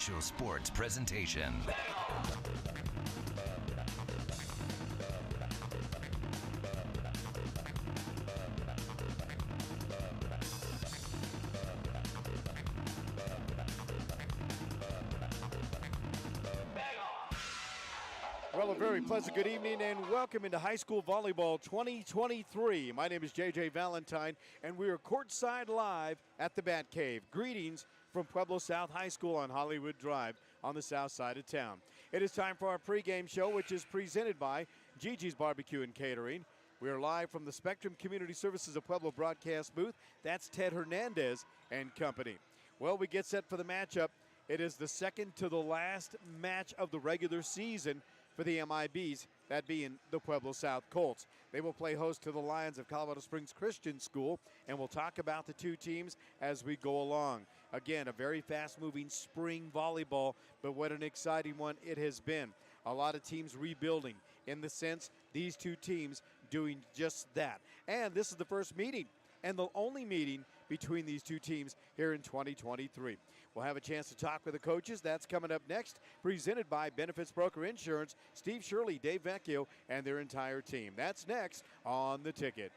Sports presentation. Well, a very pleasant good evening and welcome into high school volleyball 2023. My name is JJ Valentine and we are courtside live at the Bat Cave. Greetings from Pueblo South High School on Hollywood Drive on the south side of town. It is time for our pregame show, which is presented by Cscs Barbecue and Catering. We are live from the Spectrum Community Services of Pueblo broadcast booth. That's Ted Hernandez and company. Well, we get set for the matchup. It is the second to the last match of the regular season for the MIBs, that being the Pueblo South Colts. They will play host to the Lions of Colorado Springs Christian School, and we'll talk about the two teams as we go along. Again, a very fast-moving spring volleyball, but what an exciting one it has been. A lot of teams rebuilding in the sense these two teams doing just that. And this is the first meeting and the only meeting between these two teams here in 2023. We'll have a chance to talk with the coaches. That's coming up next, presented by Benefits Broker Insurance, Steve Shirley, Dave Vecchio, and their entire team. That's next on The Ticket.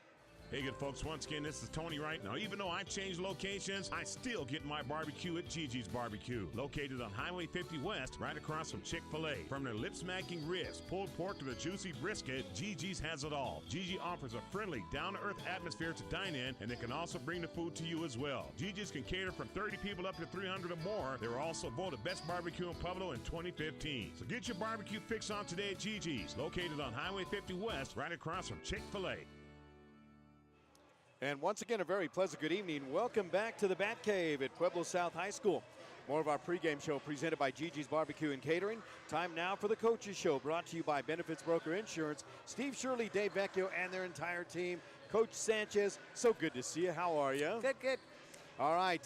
Hey, good folks, once again, this is Tony Wright. Now, even though I've changed locations, I still get my barbecue at Cscs Barbecue, located on Highway 50 West, right across from Chick-fil-A. From their lip-smacking ribs, pulled pork to the juicy brisket, Cscs has it all. Cscs offers a friendly, down-to-earth atmosphere to dine in, and they can also bring the food to you as well. Cscs can cater from 30 people up to 300 or more. They were also voted Best Barbecue in Pueblo in 2015. So get your barbecue fix on today at Cscs, located on Highway 50 West, right across from Chick-fil-A. And once again, a very pleasant good evening. Welcome back to the Bat Cave at Pueblo South High School. More of our pregame show presented by Cscs Barbecue and Catering. Time now for the Coaches Show, brought to you by Benefits Broker Insurance. Steve Shirley, Dave Vecchio, and their entire team. Coach Sanchez, so good to see you. How are you? Good. All right.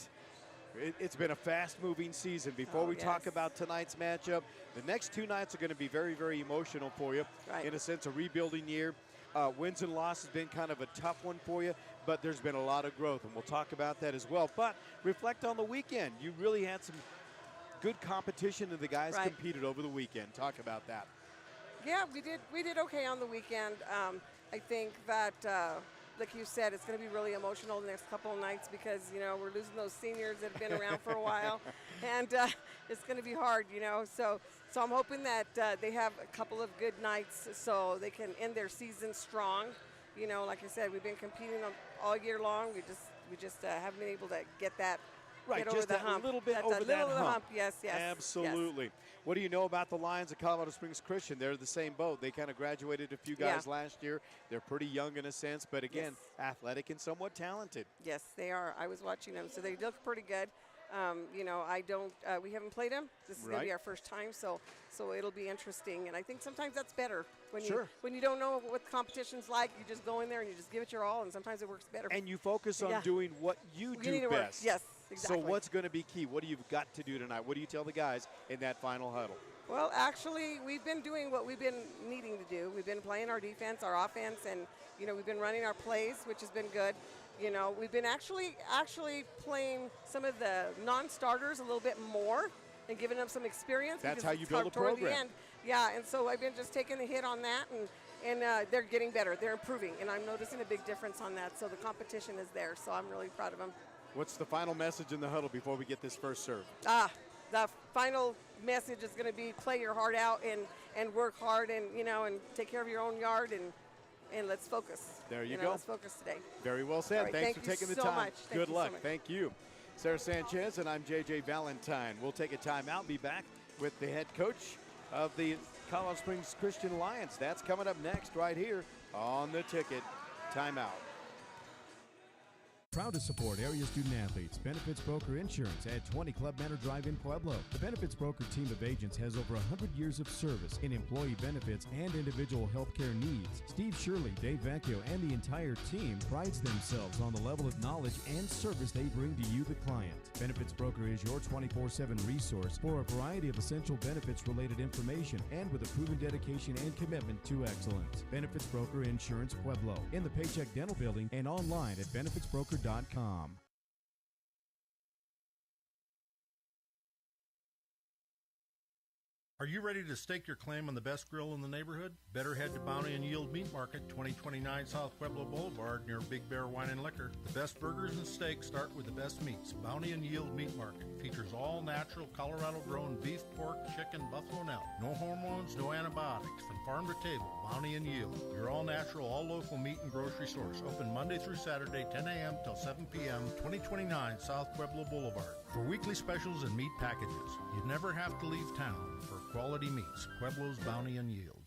It's been a fast-moving season. Before we talk about tonight's matchup, the next two nights are going to be very, very emotional for you. Right. In a sense, a rebuilding year. Wins and losses has been kind of a tough one for you, but there's been a lot of growth, and we'll talk about that as well. But reflect on the weekend. You really had some good competition, and the guys competed over the weekend. Talk about that. Yeah, we did okay on the weekend. I think that, like you said, it's going to be really emotional the next couple of nights because, you know, we're losing those seniors that have been around for a while, and it's going to be hard, you know. So I'm hoping that they have a couple of good nights so they can end their season strong. You know, like I said, we've been competing all year long. We just haven't been able to get that. Right, get just over the hump. a little bit over that that hump. Yes. Absolutely. Yes. What do you know about the Lions of Colorado Springs Christian? They're the same boat. They kind of graduated a few guys last year. They're pretty young in a sense, but again, athletic and somewhat talented. Yes, they are. I was watching them, so they look pretty good. You know, we haven't played them. This is going to be our first time, so it'll be interesting. And I think sometimes that's better when you don't know what the competition's like. You just go in there and you just give it your all, and sometimes it works better. And you focus on doing what you do best. Yes, exactly. So what's going to be key? What do you got to do tonight? What do you tell the guys in that final huddle? Well, actually, we've been doing what we've been needing to do. We've been playing our defense, our offense, and, you know, we've been running our plays, which has been good. You know, we've been actually playing some of the non-starters a little bit more and giving them some experience. That's how you build a program. Yeah, and so I've been just taking a hit on that, and they're getting better. They're improving, and I'm noticing a big difference on that. So the competition is there, so I'm really proud of them. What's the final message in the huddle before we get this first serve? The final message is going to be play your heart out and work hard and, you know, and take care of your own yard and let's focus. There you go. Let's focus today. Very well said. Right, Thanks for taking the time. Much. Good luck. Thank you. Sarah Sanchez and I'm JJ Valentine. We'll take a timeout. Be back with the head coach of the Colorado Springs Christian Lions. That's coming up next right here on The Ticket. Timeout. Proud to support area student athletes. Benefits Broker Insurance at 20 Club Manor Drive in Pueblo. The Benefits Broker team of agents has over 100 years of service in employee benefits and individual health care needs. Steve Shirley, Dave Vecchio, and the entire team prides themselves on the level of knowledge and service they bring to you, the client. Benefits Broker is your 24/7 resource for a variety of essential benefits-related information and with a proven dedication and commitment to excellence. Benefits Broker Insurance Pueblo in the Paycheck Dental Building and online at benefitsbroker.com. Are you ready to stake your claim on the best grill in the neighborhood? Better head to Bounty and Yield Meat Market, 2029 South Pueblo Boulevard near Big Bear Wine and Liquor. The best burgers and steaks start with the best meats. Bounty and Yield Meat Market features all natural Colorado-grown beef, pork, chicken, buffalo, and elk. No hormones, no antibiotics. From farm to table, Bounty and Yield. Your all-natural, all-local meat and grocery source. Open Monday through Saturday, 10 a.m. till 7 p.m., 2029 South Pueblo Boulevard. For weekly specials and meat packages, you never have to leave town for quality meats. Pueblo's Bounty and Yield.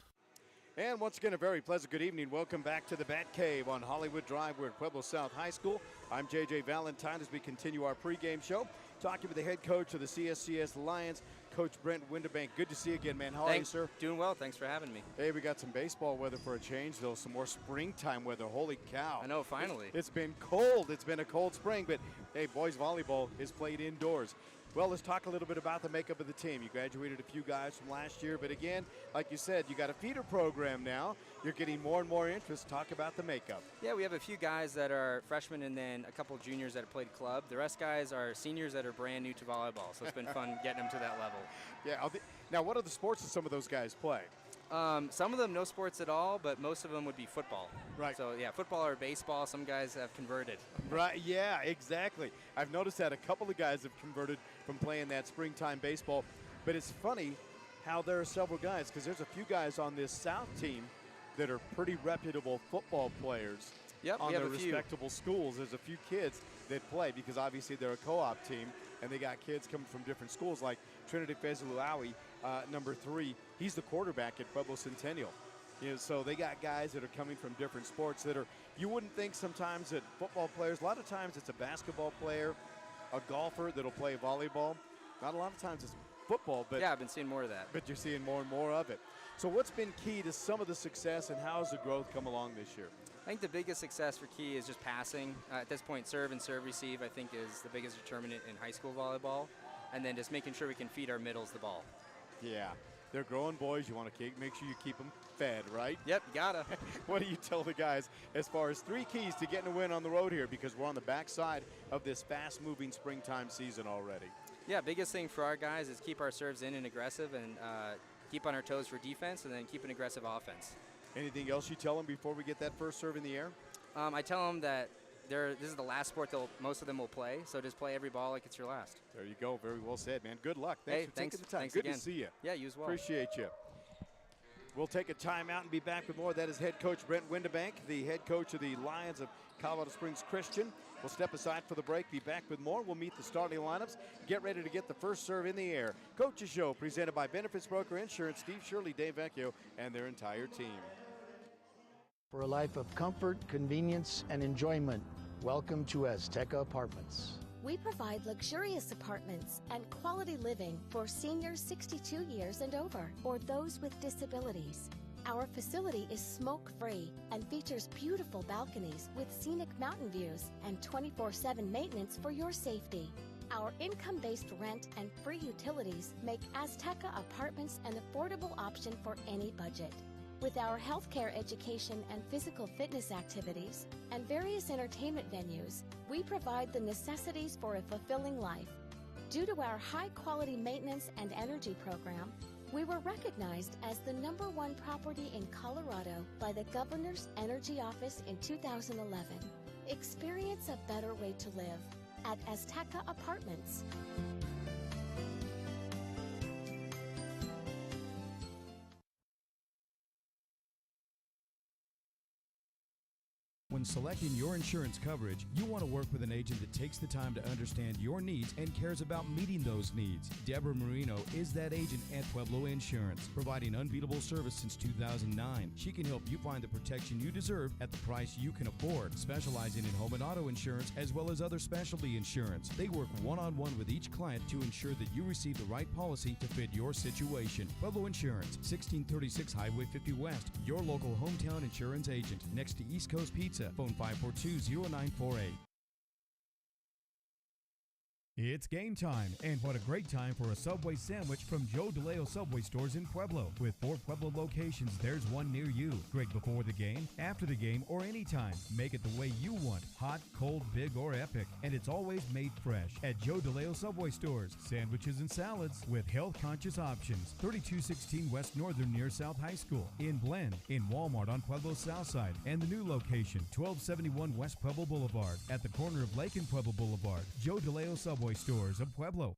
And once again, a very pleasant good evening. Welcome back to the Bat Cave on Hollywood Drive. We're at Pueblo South High School. I'm J.J. Valentine as we continue our pregame show, talking with the head coach of the Cscs Lions, Coach Brent Windebank. Good to see you again, man. How are you, sir? Doing well. Thanks for having me. Hey, we got some baseball weather for a change, though. Some more springtime weather. Holy cow. I know, finally. It's been cold. It's been a cold spring, but, hey, boys volleyball is played indoors. Well, let's talk a little bit about the makeup of the team. You graduated a few guys from last year, but again, like you said, you got a feeder program now. You're getting more and more interest. Talk about the makeup. Yeah, we have a few guys that are freshmen and then a couple of juniors that have played club. The rest guys are seniors that are brand new to volleyball, so it's been fun getting them to that level. Yeah. Now, what other sports do some of those guys play? Some of them no sports at all, but most of them would be football. Right. So, yeah, football or baseball. Some guys have converted. Right, yeah, exactly. I've noticed that a couple of guys have converted from playing that springtime baseball. But it's funny how there are several guys, because there's a few guys on this South team that are pretty reputable football players on their respectable schools. There's a few kids that play because obviously they're a co-op team, and they got kids coming from different schools like Trinity Fezuluawi, number 3. He's the quarterback at Pueblo Centennial. You know, so they got guys that are coming from different sports that are, you wouldn't think sometimes that football players, a lot of times it's a basketball player, a golfer that'll play volleyball. Not a lot of times it's football, but yeah, I've been seeing more of that. But you're seeing more and more of it. So what's been key to some of the success, and how has the growth come along this year? I think the biggest success for Key is just passing. At this point, serve and serve receive, I think, is the biggest determinant in high school volleyball. And then just making sure we can feed our middles the ball. Yeah, they're growing boys. You want to make sure you keep them fed, right? Yep, you gotta. What do you tell the guys as far as 3 keys to getting a win on the road here, because we're on the backside of this fast-moving springtime season already? Yeah, biggest thing for our guys is keep our serves in and aggressive, and keep on our toes for defense, and then keep an aggressive offense. Anything else you tell them before we get that first serve in the air? I tell them that this is the last sport most of them will play, so just play every ball like it's your last. There you go. Very well said, man. Good luck. Thanks for taking the time. Thanks Good again. to see you. Yeah, you as well. Appreciate you. We'll take a timeout and be back with more. That is head coach Brent Windebank, the head coach of the Lions of Colorado Springs Christian. We'll step aside for the break, be back with more. We'll meet the starting lineups, get ready to get the first serve in the air. Coach's Show presented by Benefits Broker Insurance, Steve Shirley, Dave Vecchio, and their entire team. For a life of comfort, convenience, and enjoyment, welcome to Azteca Apartments. We provide luxurious apartments and quality living for seniors 62 years and over, or those with disabilities. Our facility is smoke-free and features beautiful balconies with scenic mountain views and 24/7 maintenance for your safety. Our income-based rent and free utilities make Azteca Apartments an affordable option for any budget. With our healthcare education and physical fitness activities and various entertainment venues, we provide the necessities for a fulfilling life. Due to our high-quality maintenance and energy program, we were recognized as the #1 property in Colorado by the Governor's Energy Office in 2011. Experience a better way to live at Azteca Apartments. When selecting your insurance coverage, you want to work with an agent that takes the time to understand your needs and cares about meeting those needs. Deborah Marino is that agent at Pueblo Insurance, providing unbeatable service since 2009. She can help you find the protection you deserve at the price you can afford, specializing in home and auto insurance as well as other specialty insurance. They work one-on-one with each client to ensure that you receive the right policy to fit your situation. Pueblo Insurance, 1636 Highway 50 West, your local hometown insurance agent, next to East Coast Pizza. Phone 542-0948. It's game time, and what a great time for a Subway sandwich from Joe DeLeo Subway stores in Pueblo. With 4 Pueblo locations, there's one near you. Great before the game, after the game, or anytime. Make it the way you want, hot, cold, big, or epic. And it's always made fresh at Joe DeLeo Subway stores. Sandwiches and salads with health-conscious options. 3216 West Northern near South High School. In Blend, in Walmart on Pueblo's South Side. And the new location, 1271 West Pueblo Boulevard, at the corner of Lake and Pueblo Boulevard. Joe DeLeo Subway stores of Pueblo.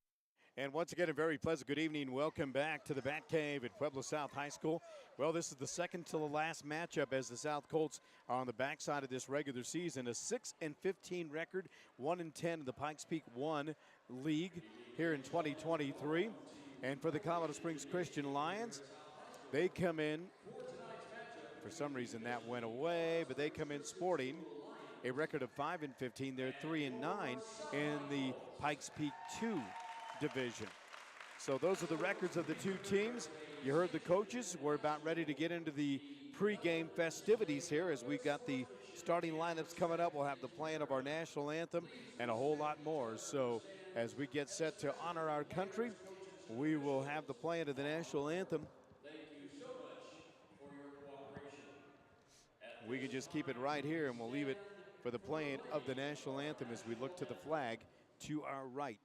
And once again, a very pleasant good evening. Welcome back to the Bat Cave at Pueblo South High School. Well, this is the second to the last matchup as the South Colts are on the backside of this regular season. A 6-15 record, 1-10 in the Pikes Peak 1 League here in 2023. And for the Colorado Springs Christian Lions, they come in, for some reason that went away, but they come in sporting a record of 5-15. They're 3-9 in the Pikes Peak 2 division. So those are the records of the two teams. You heard the coaches. We're about ready to get into the pregame festivities here as we've got the starting lineups coming up. We'll have the playing of our national anthem and a whole lot more. So as we get set to honor our country, we will have the playing of the national anthem. We can just keep it right here, and we'll leave it for the playing of the national anthem as we look to the flag to our right.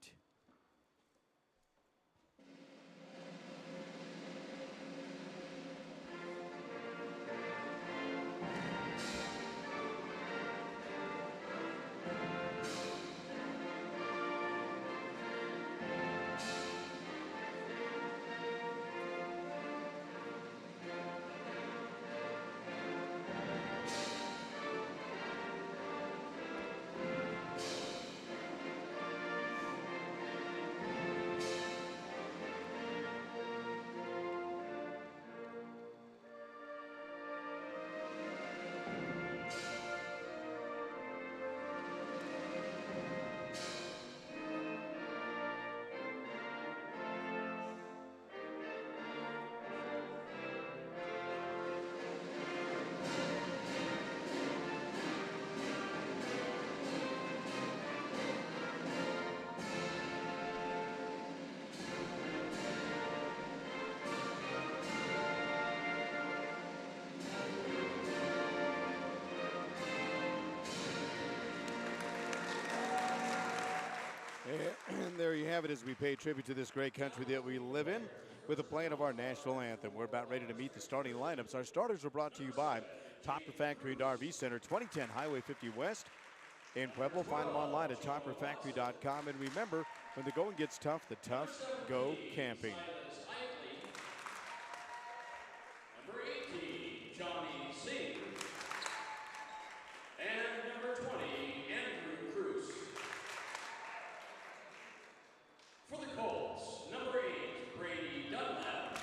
And there you have it as we pay tribute to this great country that we live in with the playing of our national anthem. We're about ready to meet the starting lineups. Our starters are brought to you by Topper Factory and RV Center, 2010 Highway 50 West in Pueblo. Find them online at topperfactory.com. And remember, when the going gets tough, the tough go camping. Number 18, Johnny Singh. And number 20, Andrew Cruz. For the Colts, number 8, Brady Dunlap.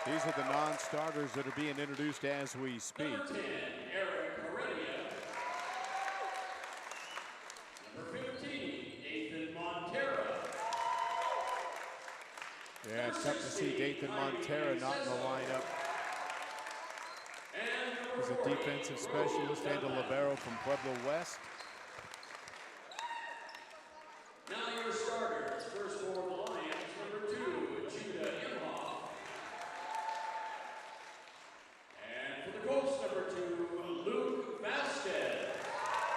These are the non-starters that are being introduced as we speak. Number 10, Eric Heredia. Number 15, Dathan Montera. Yeah, it's tough to see Dathan Montera not in the lineup. He's a defensive specialist and a libero from Pueblo West. Now your starters. First for the Lions, number 2, Judah Imhoff. And for the Colts, number 2, Luke Vasquez.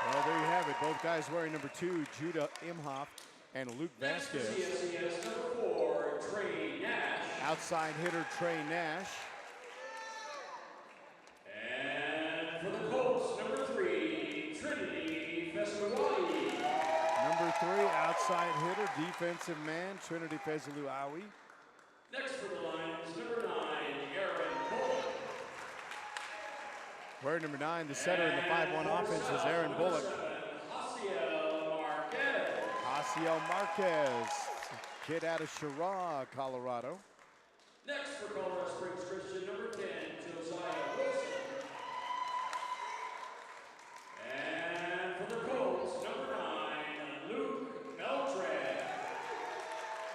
Well, there you have it. Both guys wearing number 2, Judah Imhoff and Luke Vasquez. Cscs, number 4, Trey Nash. Outside hitter Trey Nash. And for the Colts, number 3, Trinity Fesuawi. Number 3, outside hitter, defensive man, Trinity Fesuawi. Next for the Lions, number 9, Aaron Bullock. Wearing number 9, the setter in the 5-1 offense is Aaron Bullock. Jaciel Marquez. Jaciel Marquez, kid out of Chirac, Colorado. Next for Colorado Springs Christian, number 10, Josiah Wilson. And for the Colts, number 9, Luke Beltran.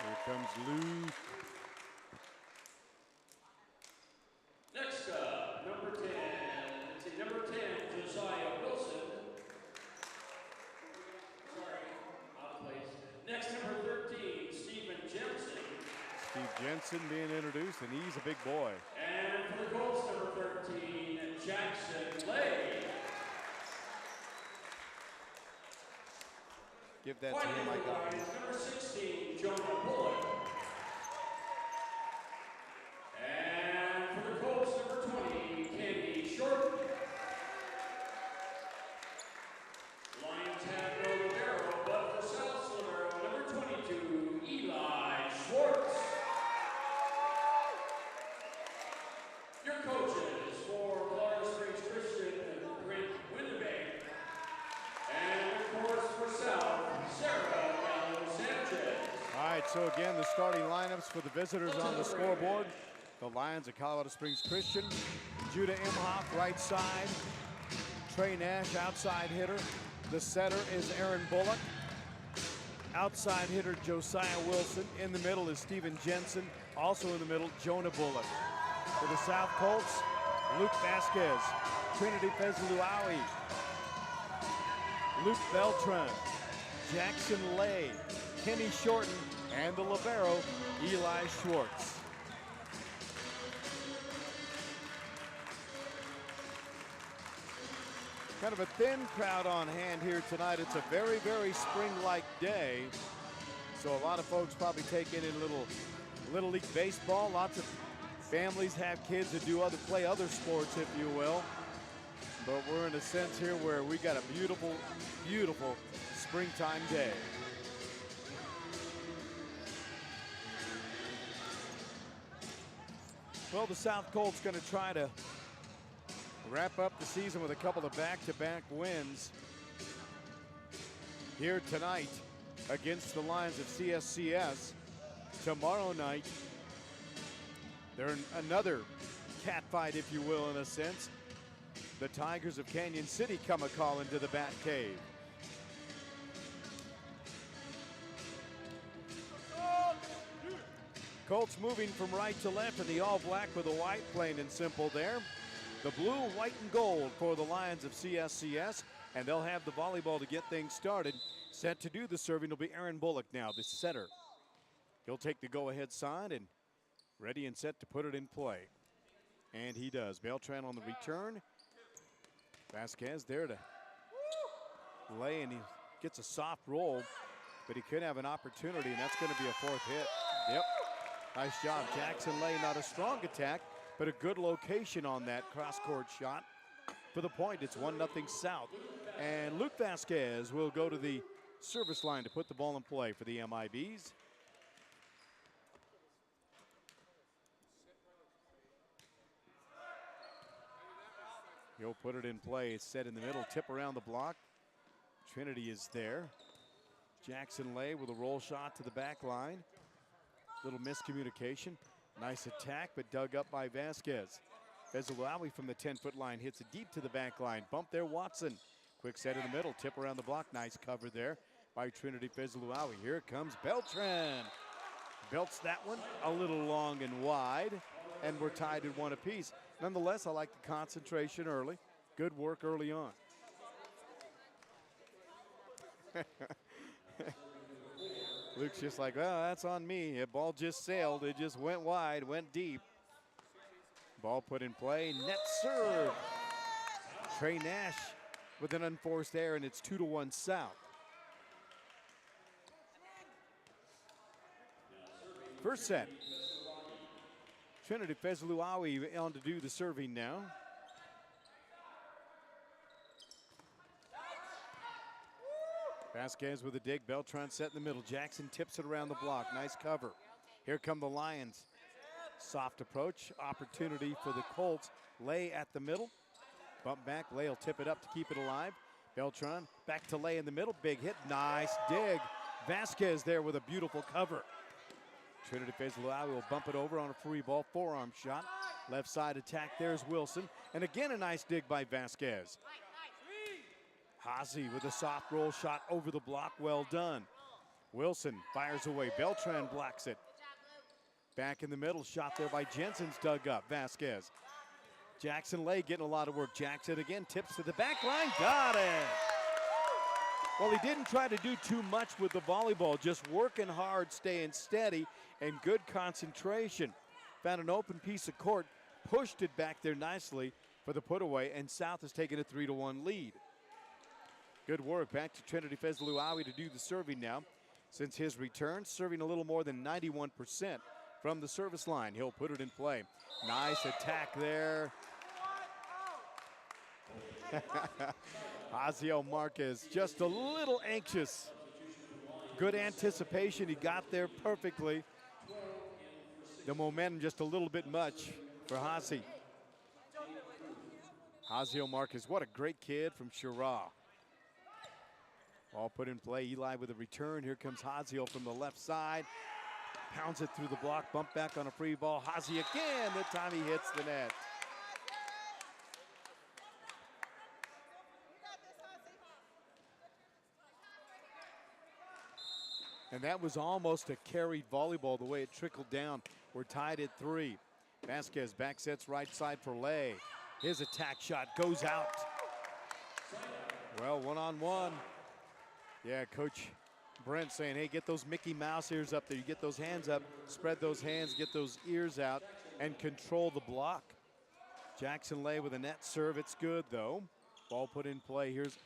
Here comes Luke. Next up, number 10, Josiah Wilson. Sorry, out of place. Next, number Steve Jensen being introduced, and he's a big boy. And for the Colts, number 13, Jackson Lay. Give that to him, I got him. Number 16, Jonah Bullock. And for the Colts, number 20, Kenny Shorten. Lions have no libero, but for South Slivero, number 22, Eli Schwartz. Your coaches for Colorado Springs Christian, Brent Winterbank. And of course for South, Sarah Gallo Sanchez. All right, so again, the starting lineups for the visitors on the scoreboard. The Lions of Colorado Springs Christian. Judah Imhoff, right side. Trey Nash, outside hitter. The setter is Aaron Bullock. Outside hitter, Josiah Wilson. In the middle is Stephen Jensen. Also in the middle, Jonah Bullock. For the South Colts, Luke Vasquez, Trinity Fezluawi, Luke Beltran, Jackson Lay, Kenny Shorten, and the libero, Eli Schwartz. Kind of a thin crowd on hand here tonight. It's a very, very spring-like day. So a lot of folks probably taking in Little League baseball. Lots of families have kids that play other sports, if you will. But we're in a sense here where we got a beautiful, beautiful springtime day. Well, the South Colts going to try to wrap up the season with a couple of back-to-back wins here tonight against the Lions of CSCS. Tomorrow night, they're in another cat fight, if you will, in a sense. The Tigers of Canyon City come a call into the Bat Cave. Colts moving from right to left in the all-black with the white, plain and simple there. The blue, white, and gold for the Lions of CSCS, and they'll have the volleyball to get things started. Set to do the serving will be Aaron Bullock now, the setter. He'll take the go-ahead side and ready and set to put it in play. And he does. Beltran on the return. Vasquez there to lay, and he gets a soft roll, but he could have an opportunity, and that's going to be a fourth hit. Yep. Nice job. Jackson Lay, not a strong attack, but a good location on that cross-court shot. For the point, it's 1-0 South. And Luke Vasquez will go to the service line to put the ball in play for the MIBs. He'll put it in play. It's set in the middle, tip around the block. Trinity is there. Jackson Lay with a roll shot to the back line. Little miscommunication. Nice attack, but dug up by Vasquez. Fezluawi from the 10-foot line hits it deep to the back line. Bump there, Watson. Quick set in the middle, tip around the block. Nice cover there by Trinity Fezluawi. Here comes Beltran. Belts that one a little long and wide, and we're tied at 1 apiece. Nonetheless, I like the concentration early. Good work early on. Luke's just like, well, that's on me. The ball just sailed. It just went wide, went deep. Ball put in play. Net serve. Trey Nash with an unforced error, and it's 2-1 South. First set. Trinity Fezluawi on to do the serving now. Vasquez with a dig. Beltran set in the middle. Jackson tips it around the block. Nice cover. Here come the Lions. Soft approach. Opportunity for the Colts. Lay at the middle. Bump back. Lay will tip it up to keep it alive. Beltran back to Lay in the middle. Big hit. Nice dig. Vasquez there with a beautiful cover. Trinity Fezluawi will bump it over on a free ball. Forearm shot. Left side attack. There's Wilson. And again a nice dig by Vasquez. Hazy with a soft roll shot over the block. Well done. Wilson fires away. Beltran blocks it. Back in the middle. Shot there by Jensen's dug up. Vasquez. Jackson Lay getting a lot of work. Jackson again tips to the back line. Got it. Well, he didn't try to do too much with the volleyball, just working hard, staying steady, and good concentration. Found an open piece of court, pushed it back there nicely for the put away, and South has taken a 3-1 lead. Good work. Back to Trinity Fezluawi to do the serving now. Since his return, serving a little more than 91% from the service line. He'll put it in play. Nice attack there. Jaziel Marquez just a little anxious. Good anticipation. He got there perfectly. The momentum just a little bit much for Hazi. Jaziel Marquez, what a great kid from Shira. Ball put in play. Eli with a return. Here comes Haziel from the left side. Pounds it through the block. Bump back on a free ball. Hazi again. That time he hits the net. And that was almost a carried volleyball the way it trickled down. We're tied at 3. Vasquez back sets right side for Lay. His attack shot goes out. Well, one-on-one. Yeah, Coach Brent saying, hey, get those Mickey Mouse ears up there. You get those hands up, spread those hands, get those ears out, and control the block. Jackson Lay with a net serve. It's good, though. Ball put in play. Here's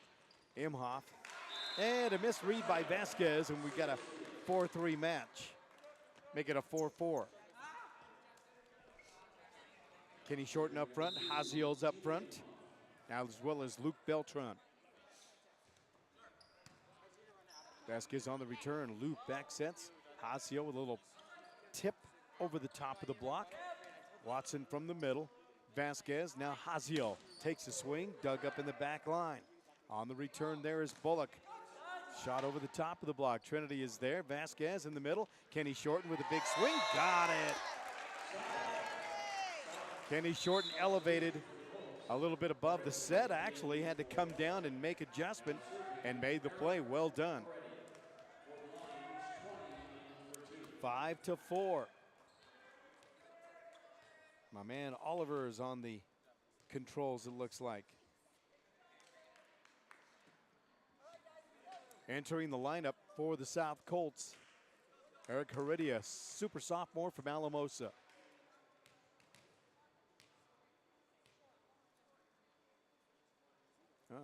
Imhoff. And a misread by Vasquez, and we got a 4-3 match. Make it a 4-4. Kenny Shorten up front. Haziel's up front, now as well as Luke Beltran. Vasquez on the return. Luke back sets. Haziel with a little tip over the top of the block. Watson from the middle. Vasquez, now Haziel takes a swing, dug up in the back line. On the return there is Bullock. Shot over the top of the block. Trinity is there. Vasquez in the middle. Kenny Shorten with a big swing. Got it. Kenny Shorten elevated a little bit above the set. Actually had to come down and make adjustment and made the play. Well done. 5-4. My man Oliver is on the controls, it looks like. Entering the lineup for the South Colts, Eric Heredia, super sophomore from Alamosa.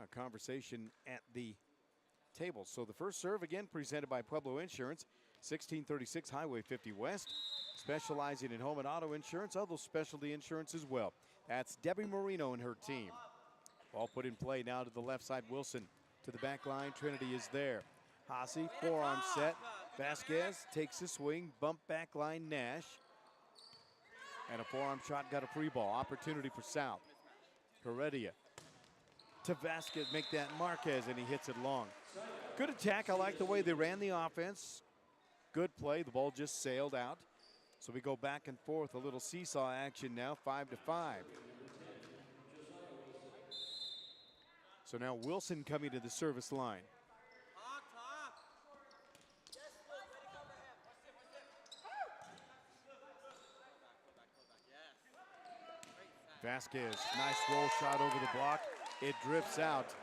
Conversation at the table. So the first serve again presented by Pueblo Insurance, 1636 Highway 50 West, specializing in home and auto insurance, other specialty insurance as well. That's Debbie Marino and her team. Ball put in play now to the left side. Wilson to the back line. Trinity is there. Hazi, forearm set. Vasquez takes a swing. Bump back line Nash. And a forearm shot, got a free ball. Opportunity for South. Heredia to Vasquez, make that Marquez, and he hits it long. Good attack. I like the way they ran the offense. Good play. The ball just sailed out. So we go back and forth. A little seesaw action now, 5-5. So now Wilson coming to the service line. Vasquez, nice roll shot over the block. It drifts out,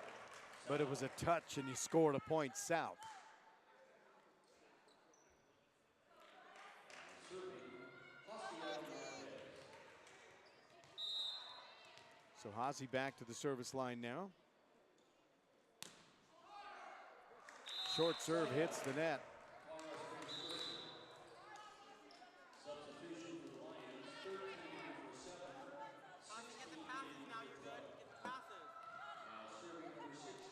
but it was a touch, and he scored a point, South. So Hazi back to the service line now. Short serve hits the net.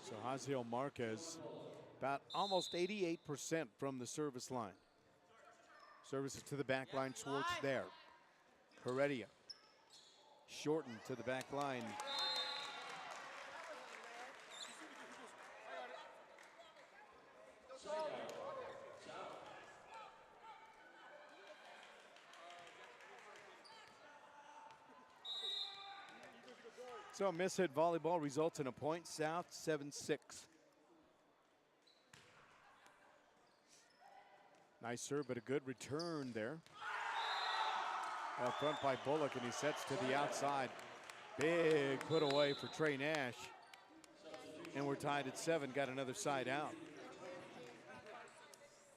So Jaziel Marquez, about almost 88% from the service line. Services to the back line, Schwartz there. Heredia, Shorten to the back line. So miss-hit volleyball results in a point. South 7-6. Nice serve, but a good return there. Up front by Bullock, and he sets to the outside. Big put away for Trey Nash. And we're tied at 7, got another side out.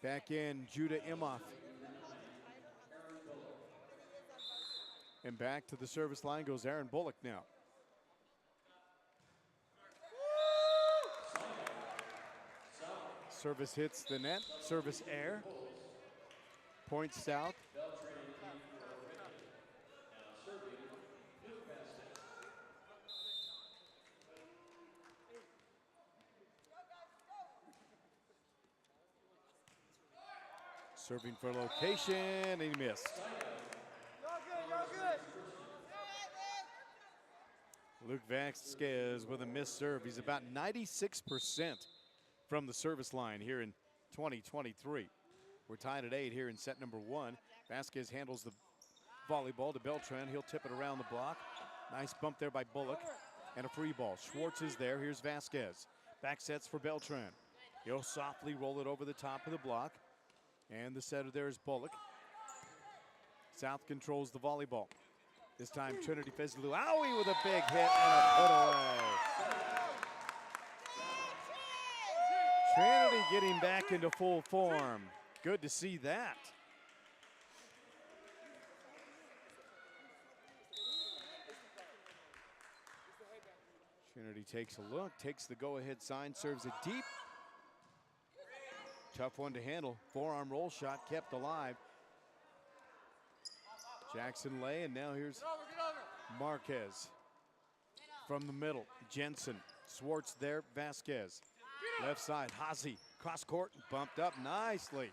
Back in Judah Imhoff. And back to the service line goes Aaron Bullock now. Service hits the net, service air. Point south. Serving for location, and he missed. Luke Vasquez with a missed serve. He's about 96% from the service line here in 2023. We're tied at 8 here in set number 1. Vasquez handles the volleyball to Beltran. He'll tip it around the block. Nice bump there by Bullock. And a free ball. Schwartz is there. Here's Vasquez. Back sets for Beltran. He'll softly roll it over the top of the block. And the setter there is Bullock. South controls the volleyball. This time Trinity Fezlou Owie with a big hit and a put away. Trinity getting back into full form. Good to see that. Trinity takes a look, takes the go-ahead sign, serves it deep. Tough one to handle. Forearm roll shot kept alive. Jackson Lay, and now here's Marquez from the middle. Jensen, Schwartz there, Vasquez. Left side, Hazy, cross court, bumped up nicely.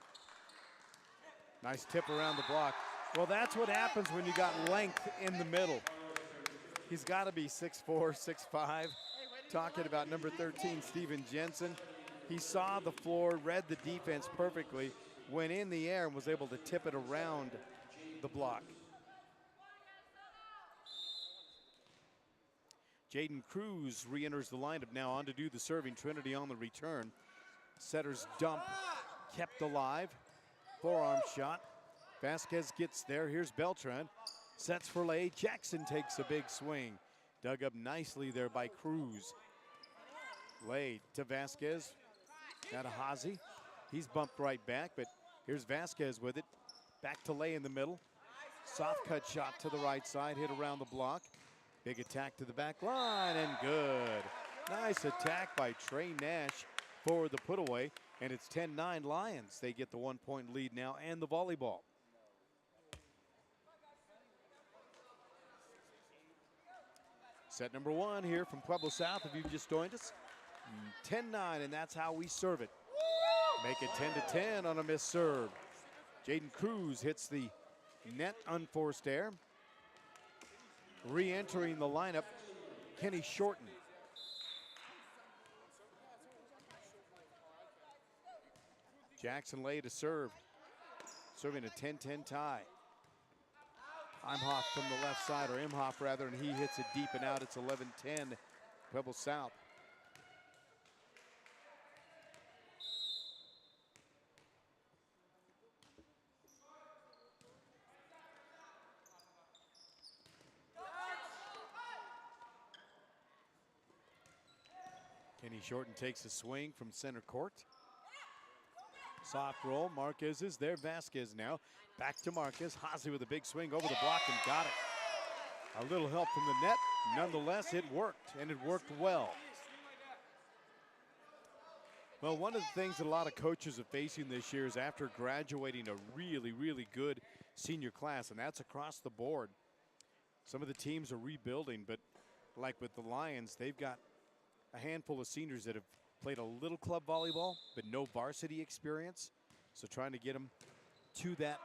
Nice tip around the block. Well, that's what happens when you got length in the middle. He's got to be 6'4", 6'5". Talking about number 13, Steven Jensen. He saw the floor, read the defense perfectly, went in the air and was able to tip it around the block. Jaden Cruz re-enters the lineup now, on to do the serving. Trinity on the return. Setter's dump kept alive. Forearm shot. Vasquez gets there. Here's Beltran. Sets for Lay. Jackson takes a big swing. Dug up nicely there by Cruz. Lay to Vasquez. Now to Hazy. He's bumped right back, but here's Vasquez with it. Back to Lay in the middle. Soft cut shot to the right side, hit around the block. Big attack to the back line, and good. Nice attack by Trey Nash for the put away, and it's 10-9 Lions. They get the 1-point lead now and the volleyball. Set number 1 here from Pueblo South, if you've just joined us. 10-9, and that's how we serve it. Make it 10-10 on a missed serve. Jaden Cruz hits the net, unforced error. Re-entering the lineup, Kenny Shorten. Jackson Lay to serve. Serving a 10-10 tie. Imhoff from the left side, or Imhoff rather, and he hits it deep and out. It's 11-10, Pueblo South. Kenny Shorten takes a swing from center court. Soft roll, Marquez is there, Vasquez now. Back to Marquez, Hazy with a big swing over the block and got it. A little help from the net, nonetheless it worked, and it worked well. Well, one of the things that a lot of coaches are facing this year is after graduating a really, really good senior class, and that's across the board. Some of the teams are rebuilding, but like with the Lions, they've got a handful of seniors that have played a little club volleyball, but no varsity experience. So trying to get them to that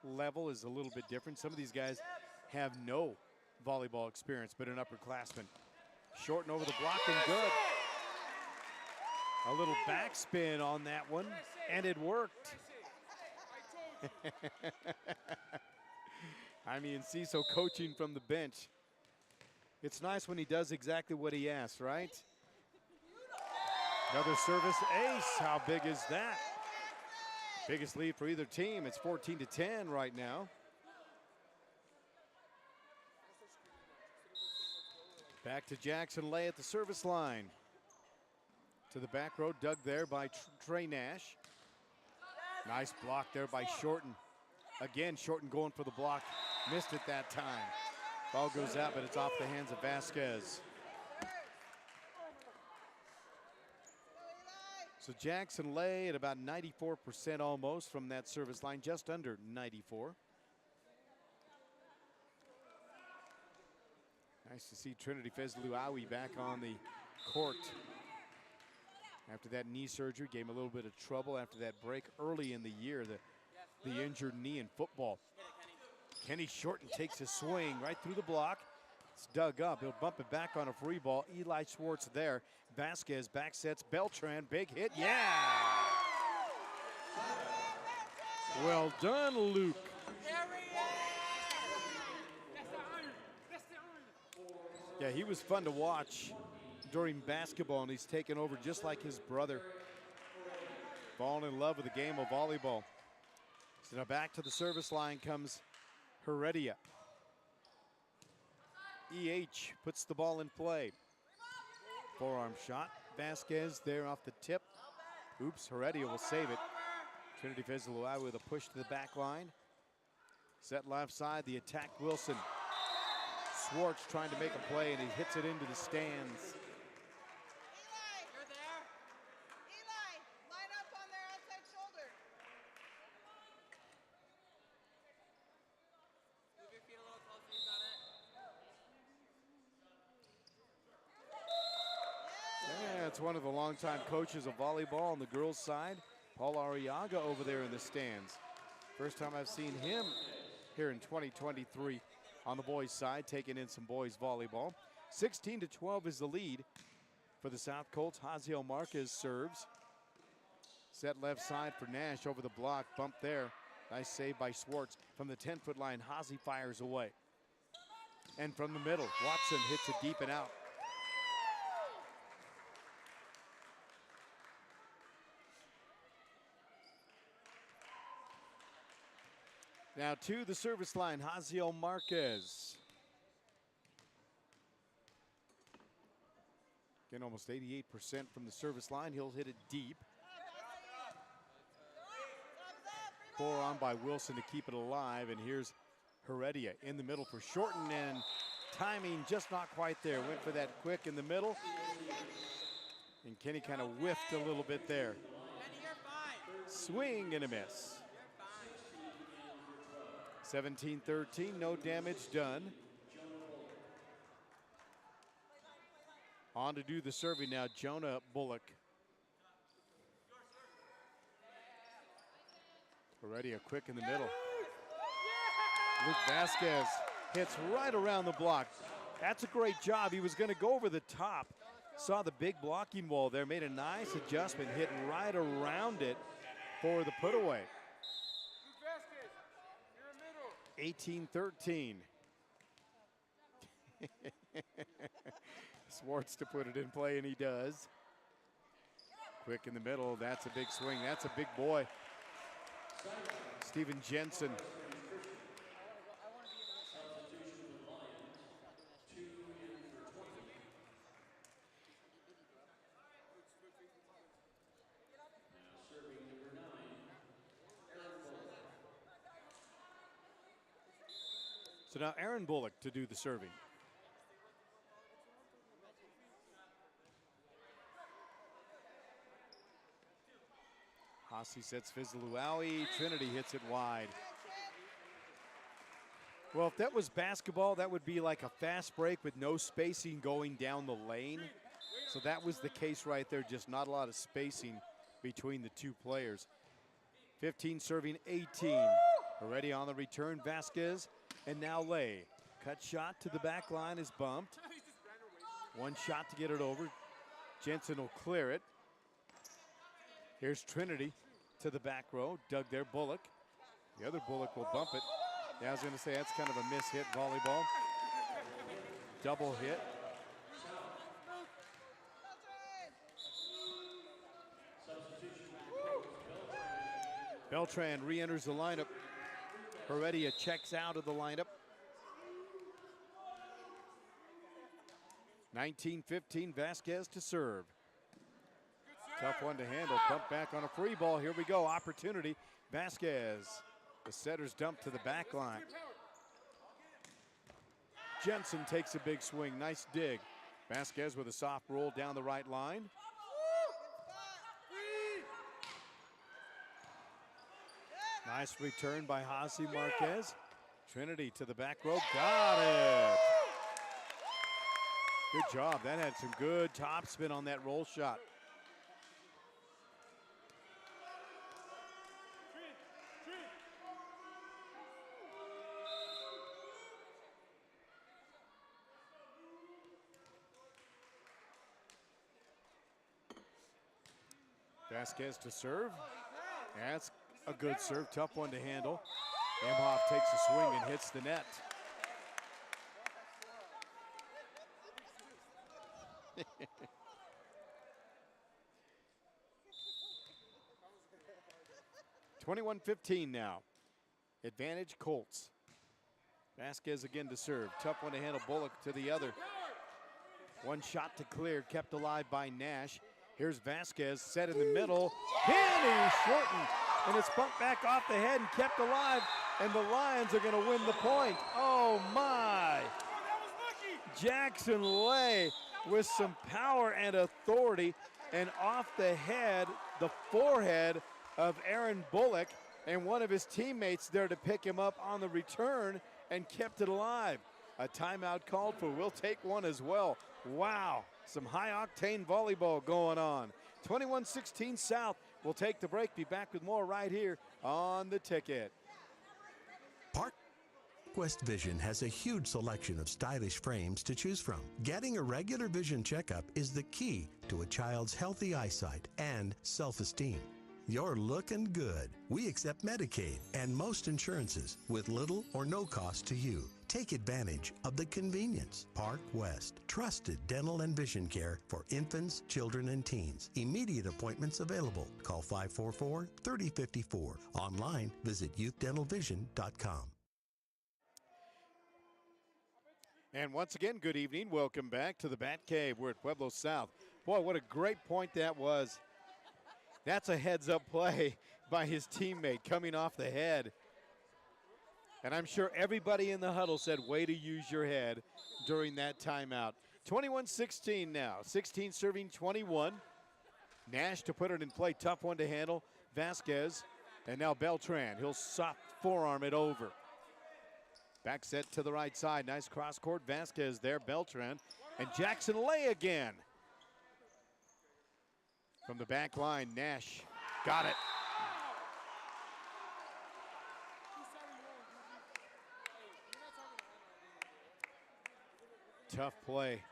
level is a little bit different. Some of these guys have no volleyball experience, but an upperclassman. Shorten over the block and good. A little backspin on that one, and it worked. I mean, Ciso coaching from the bench. It's nice when he does exactly what he asks, right? Another service ace. How big is that? Biggest lead for either team. It's 14-10 right now. Back to Jackson Lay at the service line. To the back row, dug there by Trey Nash. Nice block there by Shorten. Again, Shorten going for the block. Missed it that time. Ball goes out, but it's off the hands of Vasquez. So Jackson Lay at about 94% almost from that service line, just under 94. Nice to see Trinity Fezluawi back on the court. After that knee surgery, gave him a little bit of trouble after that break early in the year, the injured knee in football. Kenny Shorten takes a swing right through the block. It's dug up. He'll bump it back on a free ball. Eli Schwartz there. Vasquez back sets. Beltran, big hit. Yeah! Well done, Luke. Yeah, he was fun to watch during basketball, and he's taken over just like his brother. Falling in love with the game of volleyball. So now back to the service line comes Heredia. EH puts the ball in play. Forearm shot. Vasquez there off the tip. Oops, Heredia will save it. Trinity Fezluawi with a push to the back line. Set left side, the attack Wilson. Schwartz trying to make a play, and he hits it into the stands. It's one of the longtime coaches of volleyball on the girls' side, Paul Arriaga over there in the stands. First time I've seen him here in 2023 on the boys' side, taking in some boys volleyball. 16-12 is the lead for the South Colts. Haziel Marquez serves. Set left side for Nash over the block, bump there. Nice save by Schwartz. From the 10-foot line, Hazi fires away. And from the middle, Watson hits it deep and out. Now to the service line, Haziel Marquez. Again, almost 88% from the service line. He'll hit it deep. Forearm by Wilson to keep it alive, and here's Heredia in the middle for Shorten, and timing just not quite there. Went for that quick in the middle, and Kenny kind of whiffed a little bit there. Swing and a miss. 17-13, no damage done. On to do the serving now, Jonah Bullock. Already a quick in the middle. Luke Vasquez hits right around the block. That's a great job. He was going to go over the top. Saw the big blocking wall there, made a nice adjustment, hitting right around it for the put away. 18-13. Schwartz to put it in play, and he does. Quick in the middle, that's a big swing. That's a big boy. Steven Jensen. So now Aaron Bullock to do the serving. Hossie sets Fezluawi. Trinity hits it wide. Well, if that was basketball, that would be like a fast break with no spacing going down the lane. So that was the case right there, just not a lot of spacing between the two players. 15 serving 18. Already on the return, Vasquez. And now Lay. Cut shot to the back line is bumped. One shot to get it over. Jensen will clear it. Here's Trinity to the back row. Dug there, Bullock. The other Bullock will bump it. Yeah, I was going to say that's kind of a miss-hit volleyball. Double hit. Beltran re-enters the lineup. Heredia checks out of the lineup. 19-15, Vasquez to serve. Tough one to handle. Pump back on a free ball. Here we go. Opportunity. Vasquez. The setter's dumped to the back line. Jensen takes a big swing. Nice dig. Vasquez with a soft roll down the right line. Nice return by Jose Marquez. Trinity to the back row. Got it. Good job. That had some good topspin on that roll shot. Vasquez to serve. That's a good serve. Tough one to handle. Emhoff takes a swing and hits the net. (21-15) now. Advantage Colts. Vasquez again to serve. Tough one to handle. Bullock to the other. One shot to clear, kept alive by Nash. Here's Vasquez, set in the middle. Penny shortened, and it's bumped back off the head and kept alive, and the Lions are going to win the point. Oh, my. Jackson Lay with some power and authority, and off the head, the forehead of Aaron Bullock, and one of his teammates there to pick him up on the return and kept it alive. A timeout called for. We'll take one as well. Wow, some high-octane volleyball going on. 21-16 South. We'll take the break. Be back with more right here on The Ticket. Park West Vision has a huge selection of stylish frames to choose from. Getting a regular vision checkup is the key to a child's healthy eyesight and self-esteem. You're looking good. We accept Medicaid and most insurances with little or no cost to you. Take advantage of the convenience. Park West. Trusted dental and vision care for infants, children, and teens. Immediate appointments available. Call 544-3054. Online, visit youthdentalvision.com. And once again, good evening. Welcome back to the Bat Cave. We're at Pueblo South. Boy, what a great point that was. That's a heads-up play by his teammate coming off the head. And I'm sure everybody in the huddle said, way to use your head during that timeout. 21-16 now. 16 serving 21. Nash to put it in play. Tough one to handle. Vasquez. And now Beltran. He'll soft forearm it over. Back set to the right side. Nice cross-court. Vasquez there. Beltran. And Jackson Lay again. From the back line, Nash got it. Tough play.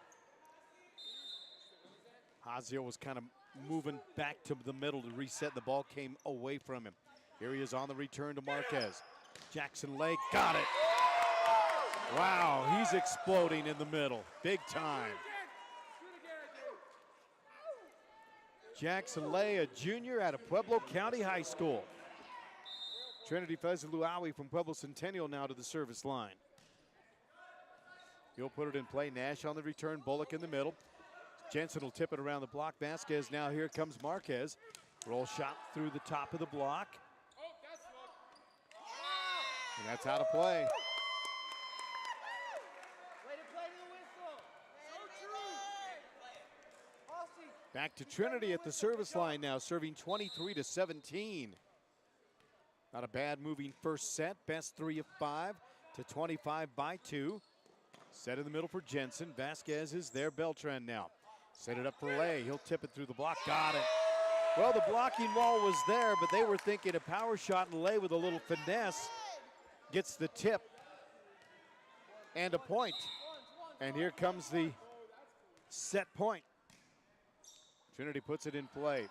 Hazio was kind of moving back to the middle to reset. The ball came away from him. Here he is on the return to Marquez. Jackson Lay got it. Wow, he's exploding in the middle. Big time. Jackson Lay, a junior out of Pueblo County High School. Trinity Fezluawi from Pueblo Centennial now to the service line. He'll put it in play. Nash on the return. Bullock in the middle. Jensen will tip it around the block. Vasquez now. Here comes Marquez. Roll shot through the top of the block. And that's out of play. Back to Trinity at the service line now, serving 23-17. Not a bad moving first set. Best 3 of 5 to 25-2. Set in the middle for Jensen. Vasquez is there. Beltran now. Set it up for Lay. He'll tip it through the block. Got it. Well, the blocking wall was there, but they were thinking a power shot, and Lay with a little finesse gets the tip and a point. And here comes the set point. Trinity puts it in play.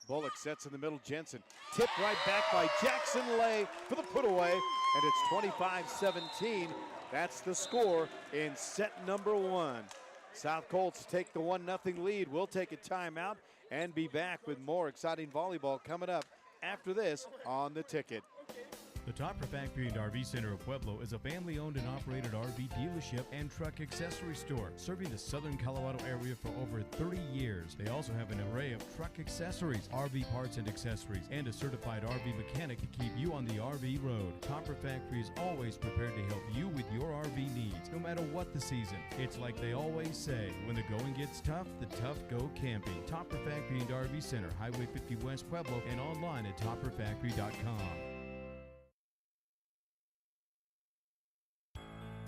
Bullock sets in the middle. Jensen tipped right back by Jackson Lay for the put away, and it's 25-17. That's the score in set number 1. South Colts take the 1-0 lead. We'll take a timeout and be back with more exciting volleyball coming up after this on The Ticket. The Topper Factory and RV Center of Pueblo is a family-owned and operated RV dealership and truck accessory store, serving the southern Colorado area for over 30 years. They also have an array of truck accessories, RV parts and accessories, and a certified RV mechanic to keep you on the RV road. Topper Factory is always prepared to help you with your RV needs, no matter what the season. It's like they always say, when the going gets tough, the tough go camping. Topper Factory and RV Center, Highway 50 West Pueblo, and online at topperfactory.com.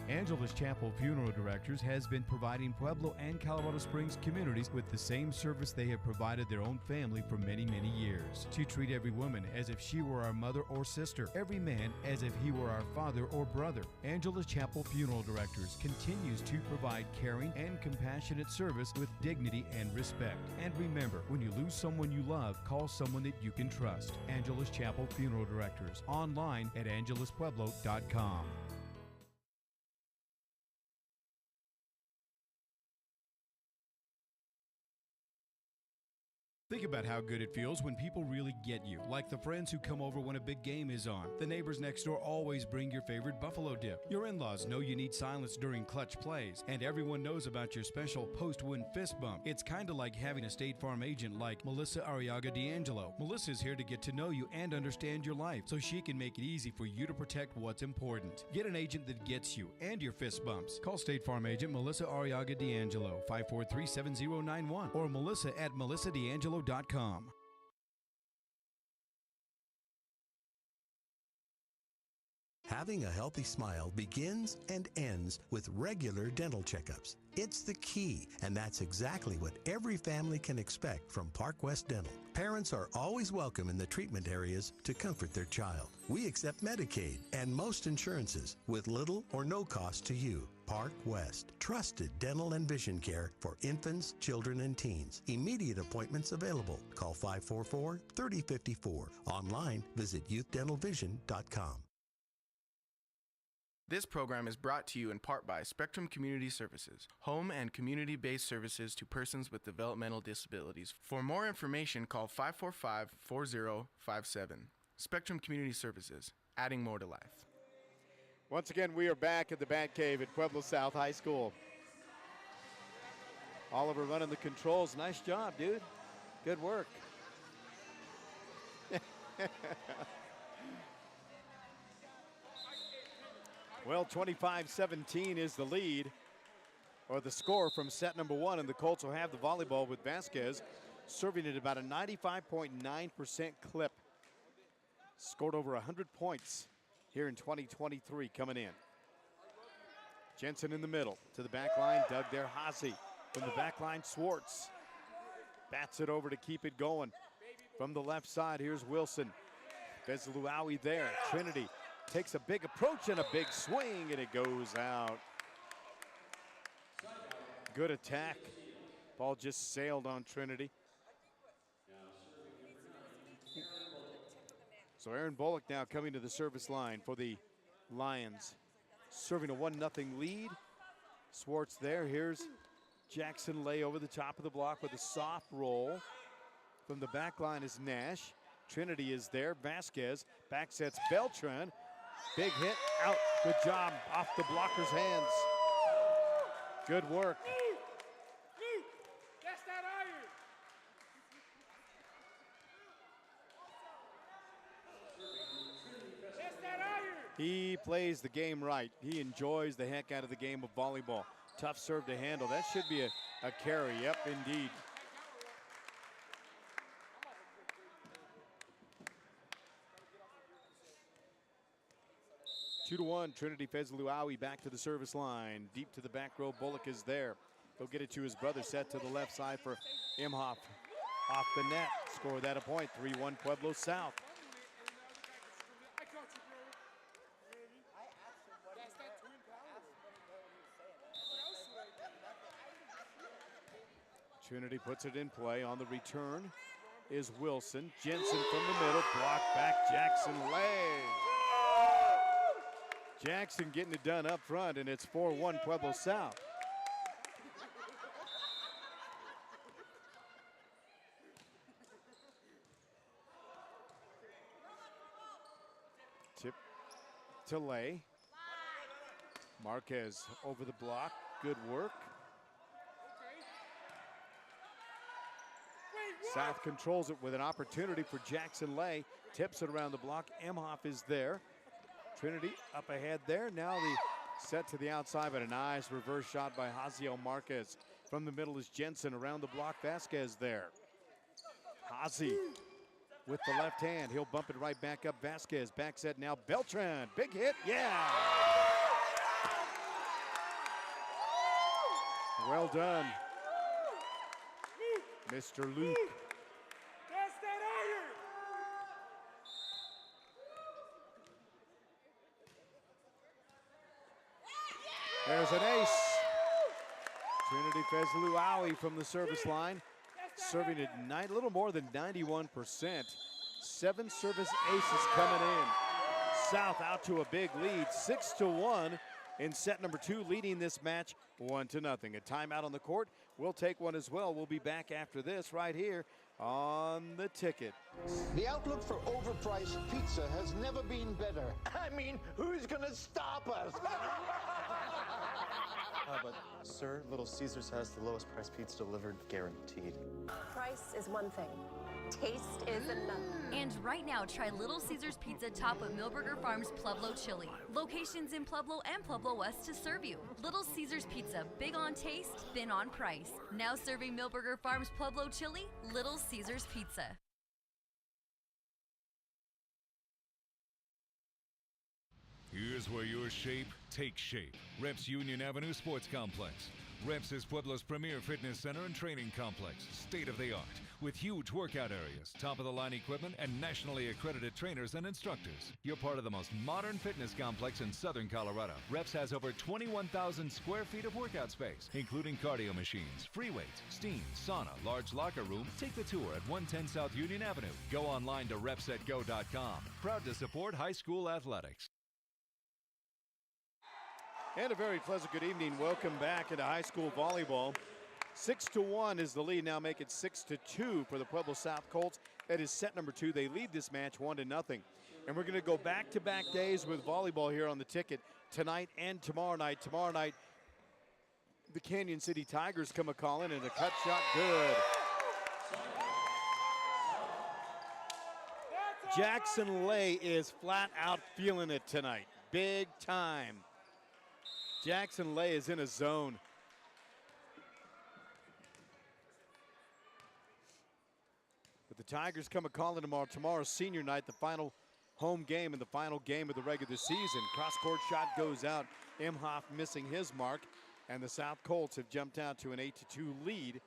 Angelus Chapel Funeral Directors has been providing Pueblo and Colorado Springs communities with the same service they have provided their own family for many, many years. To treat every woman as if she were our mother or sister, every man as if he were our father or brother. Angelus Chapel Funeral Directors continues to provide caring and compassionate service with dignity and respect. And remember, when you lose someone you love, call someone that you can trust. Angelus Chapel Funeral Directors, online at angeluspueblo.com. Think about how good it feels when people really get you, like the friends who come over when a big game is on. The neighbors next door always bring your favorite buffalo dip. Your in-laws know you need silence during clutch plays, and everyone knows about your special post-win fist bump. It's kind of like having a State Farm agent like Melissa Arriaga D'Angelo. Melissa's here to get to know you and understand your life, so she can make it easy for you to protect what's important. Get an agent that gets you and your fist bumps. Call State Farm agent Melissa Arriaga D'Angelo, 543-7091, or Melissa at melissadangelo.com. Having a healthy smile begins and ends with regular dental checkups. It's the key, and that's exactly what every family can expect from Park West Dental. Parents are always welcome in the treatment areas to comfort their child. We accept Medicaid and most insurances with little or no cost to you. Park West, trusted dental and vision care for infants, children, and teens. Immediate appointments available. Call 544-3054. Online, visit youthdentalvision.com. This program is brought to you in part by Spectrum Community Services, home and community-based services to persons with developmental disabilities. For more information, call 545-4057. Spectrum Community Services, adding more to life. Once again, we are back at the Bat Cave at Pueblo South High School. Oliver running the controls. Nice job, dude. Good work. Well, 25-17 is the lead, or the score from set number one, and the Colts will have the volleyball with Vasquez serving at about a 95.9% clip. Scored over 100 points here in 2023 coming in. Jensen in the middle to the back line, dug there, Haase. From the back line, Swartz bats it over to keep it going. From the left side, here's Wilson. Vezluawi there, Trinity takes a big approach and a big swing, and it goes out. Good attack. Ball just sailed on Trinity. So Aaron Bullock now coming to the service line for the Lions. Serving a 1-0 lead. Swartz there. Here's Jackson Lay over the top of the block with a soft roll. From the back line is Nash. Trinity is there. Vasquez back sets Beltran. Big hit, out. Good job off the blocker's hands. Good work. He plays the game right. He enjoys the heck out of the game of volleyball. Tough serve to handle. That should be a carry. Yep, indeed. Two to one, Trinity Vezluawi back to the service line. Deep to the back row, Bullock is there. He'll get it to his brother, set to the left side for Imhoff. Off the net, score that a point, 3-1 Pueblo South. Trinity puts it in play. On the return is Wilson. Jensen from the middle, blocked back Jackson Lay. Jackson getting it done up front, and it's 4-1 Pueblo South. Tip to Lay. Marquez over the block. Good work. South controls it with an opportunity for Jackson Lay. Tips it around the block. Emhoff is there. Trinity up ahead there. Now the set to the outside, but a nice reverse shot by Jaziel Marquez. From the middle is Jensen. Around the block, Vasquez there. Hazi with the left hand. He'll bump it right back up. Vasquez back set now. Beltran, big hit, yeah! Well done, Mr. Luke. There's an ace. Trinity Fezluawi from the service line, serving at a little more than 91%. 7 service aces coming in. South out to a big lead, 6-1 in set number 2, leading this match 1-0. A timeout on the court. We'll take one as well. We'll be back after this right here on the ticket. The outlook for overpriced pizza has never been better. I mean, who's gonna stop us? But, sir, Little Caesars has the lowest price pizza delivered, guaranteed. Price is one thing. Taste is another. And right now, try Little Caesars Pizza topped with Millburger Farms Pueblo chili. Locations in Pueblo and Pueblo West to serve you. Little Caesars Pizza, big on taste, thin on price. Now serving Millburger Farms Pueblo chili, Little Caesars Pizza. Here's where your shape takes shape. Reps Union Avenue Sports Complex. Reps is Pueblo's premier fitness center and training complex, state-of-the-art, with huge workout areas, top-of-the-line equipment, and nationally accredited trainers and instructors. You're part of the most modern fitness complex in southern Colorado. Reps has over 21,000 square feet of workout space, including cardio machines, free weights, steam, sauna, large locker room. Take the tour at 110 South Union Avenue. Go online to repsetgo.com. Proud to support high school athletics. And a very pleasant good evening. Welcome back into high school volleyball. 6-1 is the lead. Now make it 6-2 for the Pueblo South Colts. That is set number 2. They lead this match 1-0. And we're going to go back-to-back days with volleyball here on the ticket tonight and tomorrow night. Tomorrow night, the Canyon City Tigers come a-calling, and a cut shot good. Jackson Lay is flat out feeling it tonight. Big time. Jackson Lay is in a zone. But the Tigers come a-calling tomorrow. Tomorrow's senior night, the final home game and the final game of the regular season. Cross-court shot goes out. Emhoff missing his mark. And the South Colts have jumped out to an 8-2 lead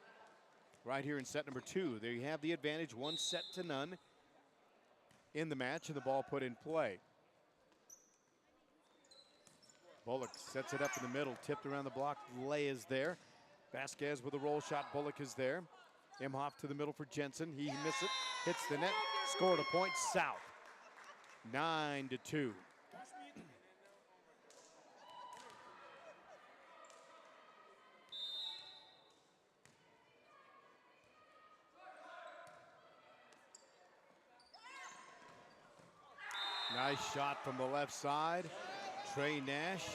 right here in set number 2. There you have the advantage, 1-0 in the match, and the ball put in play. Bullock sets it up in the middle, tipped around the block. Lay is there. Vasquez with a roll shot. Bullock is there. Emhoff to the middle for Jensen. He missed it, hits the net, scored a point. South, 9-2. Nice shot from the left side. Trey Nash.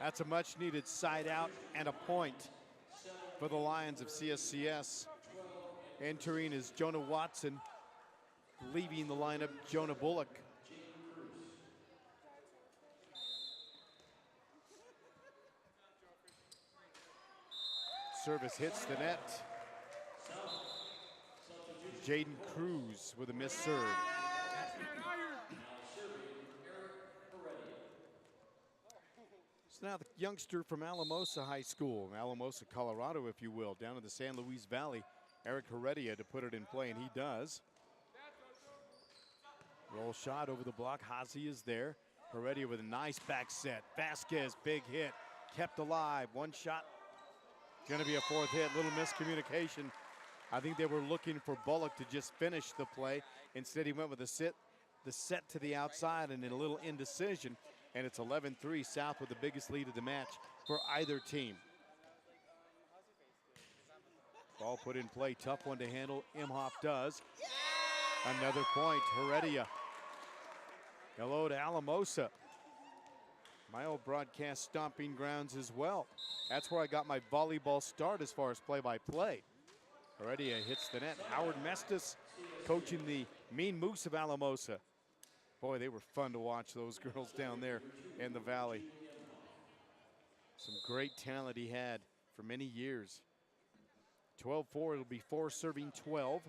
That's a much needed side out and a point for the Lions of CSCS. Entering is Jonah Watson. Leaving the lineup, Jonah Bullock. Service hits the net. Jaden Cruz with a missed serve. So now the youngster from Alamosa High School, Alamosa, Colorado, if you will, down in the San Luis Valley, Eric Heredia to put it in play, and he does. Roll shot over the block. Hazi is there. Heredia with a nice back set. Vasquez, big hit. Kept alive. One shot. Going to be a fourth hit. Little miscommunication. I think they were looking for Bullock to just finish the play. Instead, he went with the set to the outside and then a little indecision. And it's 11-3 South with the biggest lead of the match for either team. Ball put in play. Tough one to handle. Emhoff does. Another point. Heredia. Hello to Alamosa. My old broadcast stomping grounds as well. That's where I got my volleyball start as far as play-by-play. Heredia hits the net. Howard Mestis coaching the Mean Moose of Alamosa. Boy, they were fun to watch, those girls down there in the valley. Some great talent he had for many years. 12-4, it'll be 4 serving 12.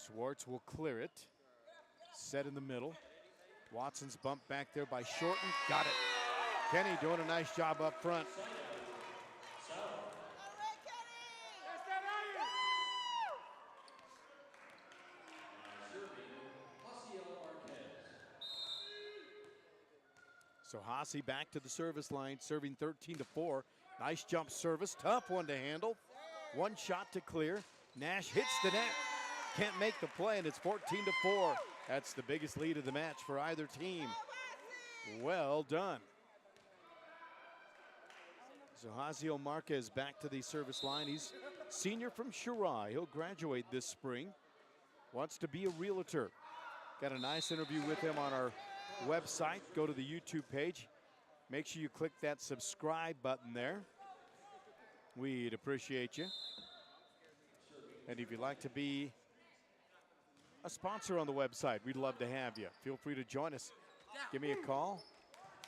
Schwartz will clear it. Set in the middle. Watson's bumped back there by Shorten. Got it. Kenny doing a nice job up front. So Haase back to the service line, serving 13-4. Nice jump service, tough one to handle. One shot to clear. Nash hits the net. Can't make the play, and it's 14-4. That's the biggest lead of the match for either team. Well done. So Jaziel Marquez back to the service line. He's senior from Shirai. He'll graduate this spring. Wants to be a realtor. Got a nice interview with him on our website. Go to the YouTube page. Make sure you click that subscribe button there. We'd appreciate you. And if you'd like to be a sponsor on the website, we'd love to have you. Feel free to join us. Give me a call.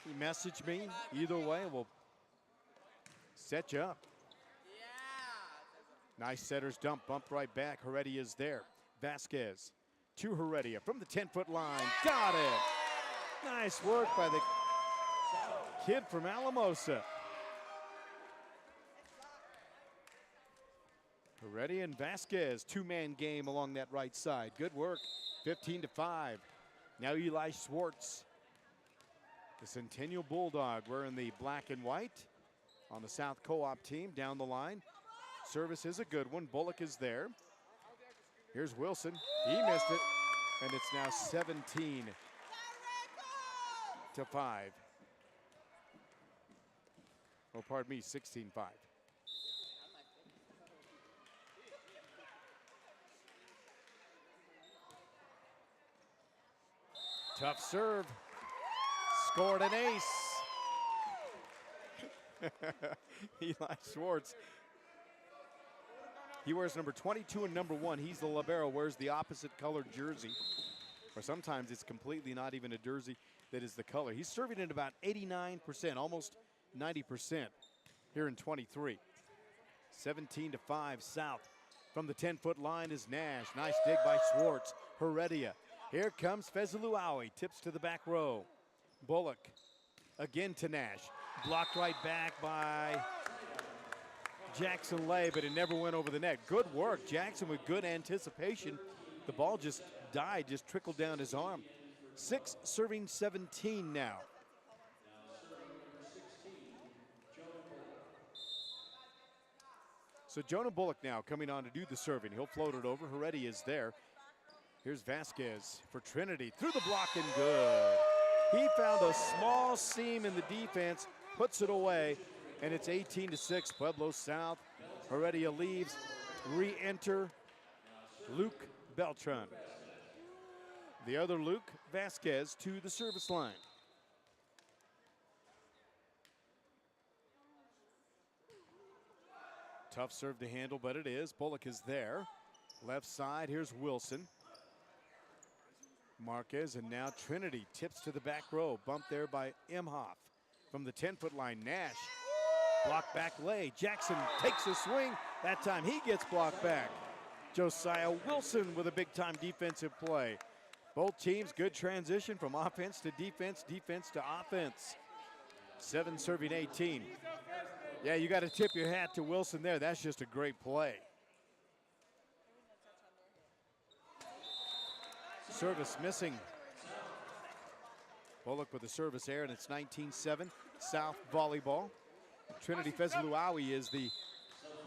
You message me. Either way, we'll set you up. Nice setter's dump. Bumped right back. Heredia's there. Vasquez to Heredia from the 10-foot line. Got it. Nice work by the kid from Alamosa. Heredia and Vasquez, two-man game along that right side. Good work, 15-5. Now Eli Schwartz, the Centennial Bulldog, wearing the black and white on the South Co-op team down the line. Service is a good one. Bullock is there. Here's Wilson. He missed it, and it's now 17-5. Oh, pardon me, 16-5. Tough serve. Scored an ace. Eli Schwartz. He wears number 22 and number 1. He's the libero, wears the opposite colored jersey. Or sometimes it's completely not even a jersey that is the color. He's serving at about 89%, almost 90% here in 23. 17-5 South. From the 10-foot line is Nash. Nice dig by Schwartz. Heredia. Here comes Fezuluawi. Tips to the back row. Bullock again to Nash. Blocked right back by Jackson Lay, but it never went over the net. Good work. Jackson with good anticipation. The ball just died, just trickled down his arm. 6 serving 17 now. So Jonah Bullock now coming on to do the serving. He'll float it over. Heredia is there. Here's Vasquez for Trinity. Through the block and good. He found a small seam in the defense, puts it away, and it's 18-6. Pueblo South. Heredia leaves. Re-enter Luke Beltran. The other Luke, Vasquez, to the service line. Tough serve to handle, but it is. Bullock is there. Left side, here's Wilson. Marquez, and now Trinity tips to the back row. Bumped there by Imhoff. From the 10-foot line, Nash. Block back Lay. Jackson takes a swing. That time he gets blocked back. Josiah Wilson with a big-time defensive play. Both teams, good transition from offense to defense, defense to offense. 7 serving 18. Yeah, you got to tip your hat to Wilson there. That's just a great play. Service missing. Bullock with the service error, and it's 19-7. South volleyball. Trinity Fezuluawi is the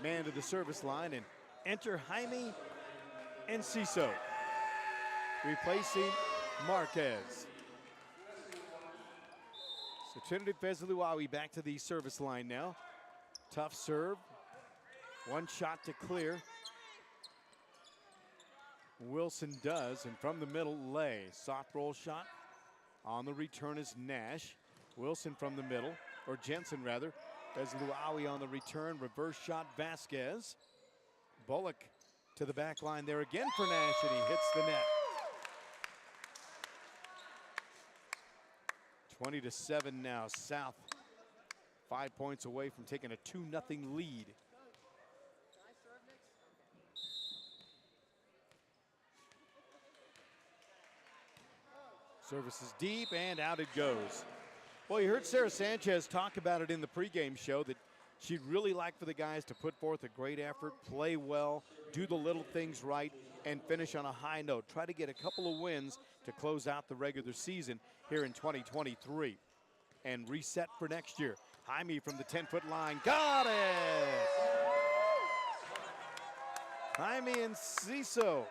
man to the service line, and enter Jaime Enciso, replacing Marquez. So Trinity Fezuluawi back to the service line now. Tough serve. One shot to clear. Wilson does, and from the middle, Lay. Soft roll shot. On the return is Nash. Wilson from the middle, or Jensen rather. There's Luawi on the return. Reverse shot, Vasquez. Bullock to the back line there again for Nash, and he hits the net. 20-7 now, South. 5 points away from taking a 2-0 lead. Service is deep, and out it goes. Well, you heard Sarah Sanchez talk about it in the pregame show that she'd really like for the guys to put forth a great effort, play well, do the little things right, and finish on a high note. Try to get a couple of wins to close out the regular season here in 2023 and reset for next year. Jaime from the 10-foot line, got it! Jaime Enciso.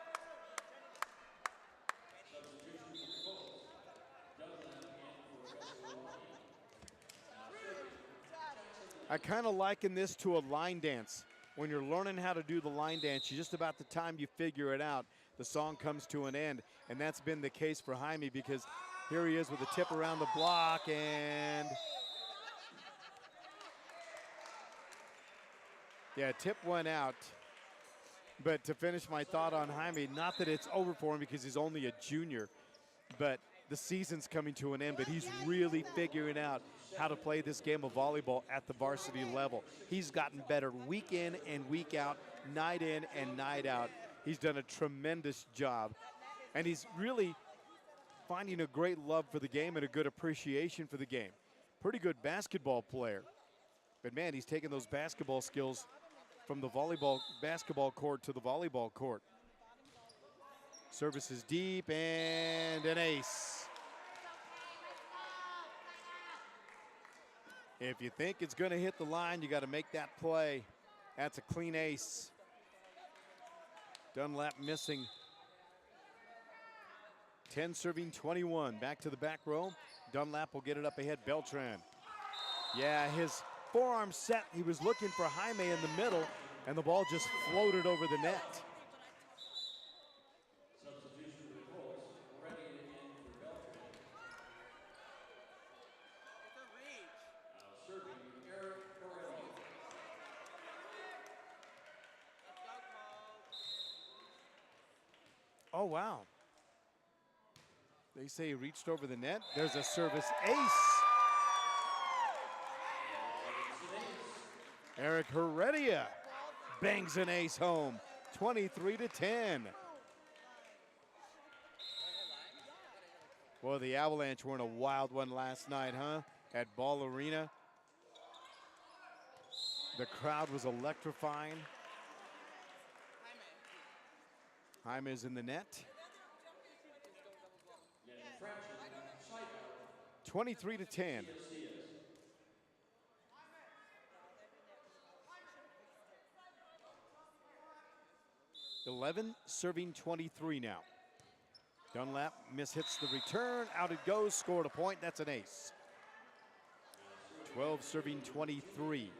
I kind of liken this to a line dance. When you're learning how to do the line dance, just about the time you figure it out, the song comes to an end. And that's been the case for Jaime, because here he is with a tip around the block, and yeah, tip went out. But to finish my thought on Jaime, not that it's over for him because he's only a junior, but the season's coming to an end, but he's really figuring out how to play this game of volleyball at the varsity level. He's gotten better week in and week out, night in and night out. He's done a tremendous job, and he's really finding a great love for the game and a good appreciation for the game. Pretty good basketball player, but man, he's taken those basketball skills from the basketball court to the volleyball court. Service is deep, and an ace. If you think it's going to hit the line, you got to make that play. That's a clean ace. Dunlap missing. 10 serving 21. Back to the back row. Dunlap will get it up ahead. Beltran. Yeah, his forearm set. He was looking for Jaime in the middle, and the ball just floated over the net. Oh, wow. They say he reached over the net. There's a service ace. Eric Heredia bangs an ace home, 23-10. Well, the Avalanche were in a wild one last night, huh? At Ball Arena. The crowd was electrifying. Jaime's in the net. 23-10. (11 serving 23 now. Dunlap mishits the return. Out it goes. Scored a point. That's an ace. 12 serving 23.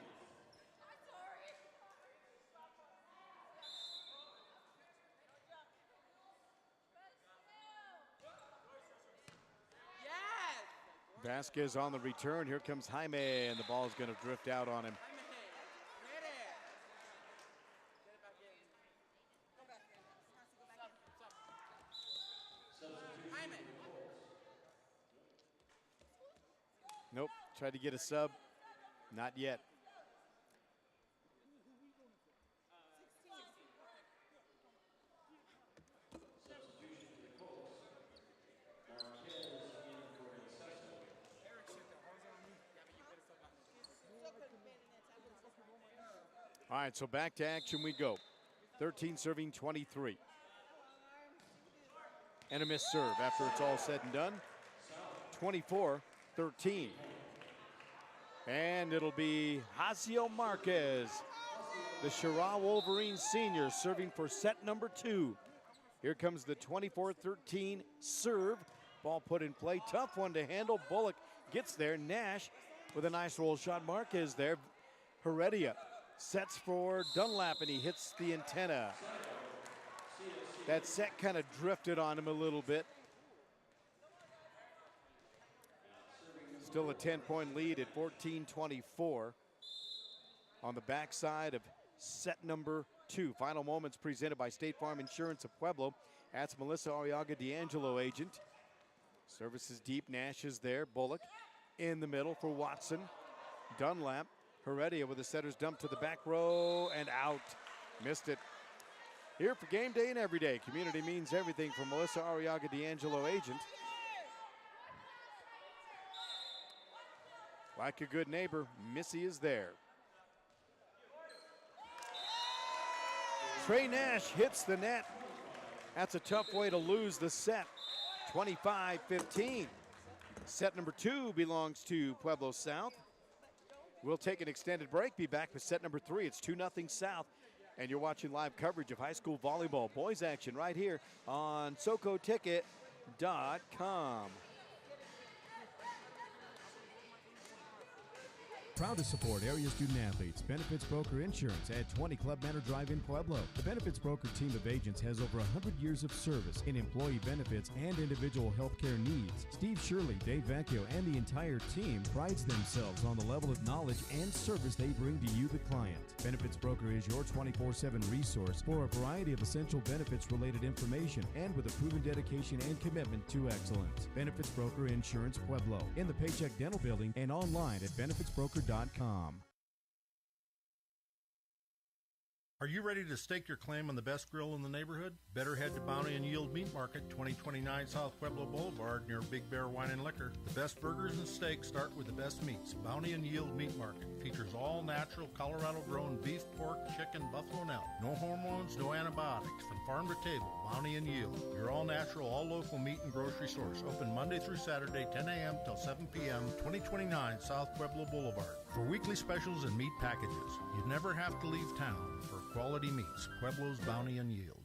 Vasquez on the return. Here comes Jaime, and the ball is going to drift out on him. Nope, tried to get a sub. Not yet. All right, so back to action we go. 13 serving 23. And a missed serve after it's all said and done. 24-13. And it'll be Jaciel Marquez, the Chirac Wolverines senior, serving for set number 2. Here comes the 24-13 serve. Ball put in play. Tough one to handle. Bullock gets there. Nash with a nice roll shot. Marquez there. Heredia sets for Dunlap, and he hits the antenna. That set kind of drifted on him a little bit. Still a 10-point lead at 14-24 on the backside of set number 2. Final moments presented by State Farm Insurance of Pueblo. That's Melissa Arriaga D'Angelo, agent. Service is deep. Nash is there. Bullock in the middle for Watson. Dunlap. Heredia with the setter's dump to the back row and out. Missed it. Here for game day and every day. Community means everything for Melissa Arriaga D'Angelo, agent. Like a good neighbor, Missy is there. Trey Nash hits the net. That's a tough way to lose the set. 25-15. Set number 2 belongs to Pueblo South. We'll take an extended break, be back with set number 3. It's 2-0 South, and you're watching live coverage of high school volleyball. Boys action right here on SoCoTicket.com. Proud to support area student athletes. Benefits Broker Insurance at 20 Club Manor Drive in Pueblo. The Benefits Broker team of agents has over 100 years of service in employee benefits and individual health care needs. Steve Shirley, Dave Vecchio, and the entire team prides themselves on the level of knowledge and service they bring to you, the client. Benefits Broker is your 24/7 resource for a variety of essential benefits-related information and with a proven dedication and commitment to excellence. Benefits Broker Insurance Pueblo in the Paycheck Dental Building and online at benefitsbroker.com. Are you ready to stake your claim on the best grill in the neighborhood? Better head to Bounty and Yield Meat Market, 2029 South Pueblo Boulevard near Big Bear Wine and Liquor. The best burgers and steaks start with the best meats. Bounty and Yield Meat Market features all natural Colorado-grown beef, pork, chicken, buffalo, and elk. No hormones, no antibiotics. From farm to table, Bounty and Yield. Your all-natural, all-local meat and grocery source. Open Monday through Saturday, 10 a.m. till 7 p.m., 2029 South Pueblo Boulevard. For weekly specials and meat packages, you never have to leave town for quality meats. Pueblo's Bounty and Yield.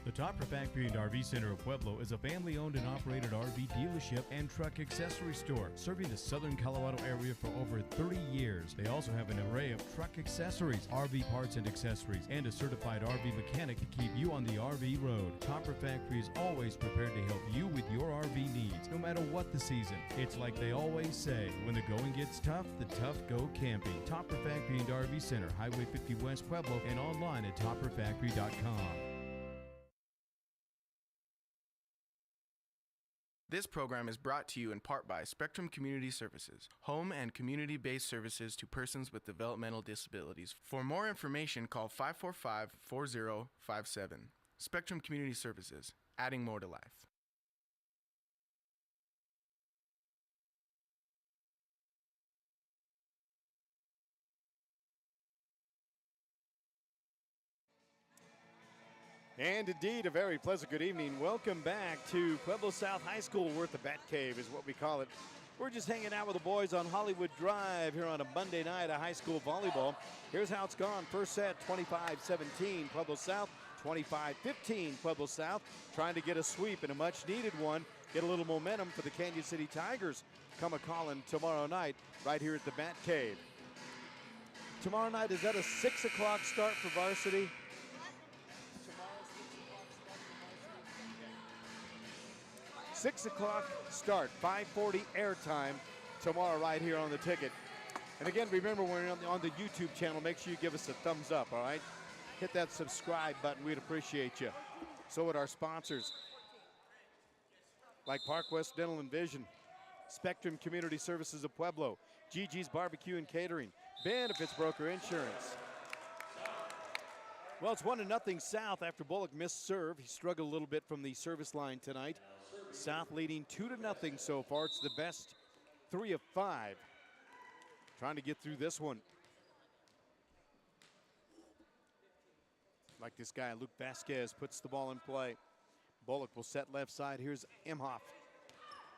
The Topper Factory and RV Center of Pueblo is a family-owned and operated RV dealership and truck accessory store, serving the southern Colorado area for over 30 years. They also have an array of truck accessories, RV parts and accessories, and a certified RV mechanic to keep you on the RV road. Topper Factory is always prepared to help you with your RV needs, no matter what the season. It's like they always say, when the going gets tough, the tough go camping. Topper Factory and RV Center, Highway 50 West Pueblo, and online at topperfactory.com. This program is brought to you in part by Spectrum Community Services, home and community-based services to persons with developmental disabilities. For more information, call 545-4057. Spectrum Community Services, adding more to life. And indeed, a very pleasant good evening. Welcome back to Pueblo South High School. We're at the Bat Cave is what we call it. We're just hanging out with the boys on Hollywood Drive here on a Monday night of high school volleyball. Here's how it's gone. First set, 25-17 Pueblo South, 25-15 Pueblo South. Trying to get a sweep and a much-needed one. Get a little momentum for the Canyon City Tigers. Come a-calling tomorrow night right here at the Bat Cave. Tomorrow night, is that a 6 o'clock start for varsity? 6 o'clock start, 5:40 airtime tomorrow right here on the ticket. And again, remember, when you're on the YouTube channel, make sure you give us a thumbs up, all right? Hit that subscribe button. We'd appreciate you. So would our sponsors, like Park West Dental and Vision, Spectrum Community Services of Pueblo, Cscs Barbecue and Catering, Benefits Broker Insurance. Well, it's 1-0 South after Bullock missed serve. He struggled a little bit from the service line tonight. South leading 2-0 so far. It's the best 3 of 5. Trying to get through this one. Like this guy, Luke Vasquez puts the ball in play. Bullock will set left side. Here's Imhoff.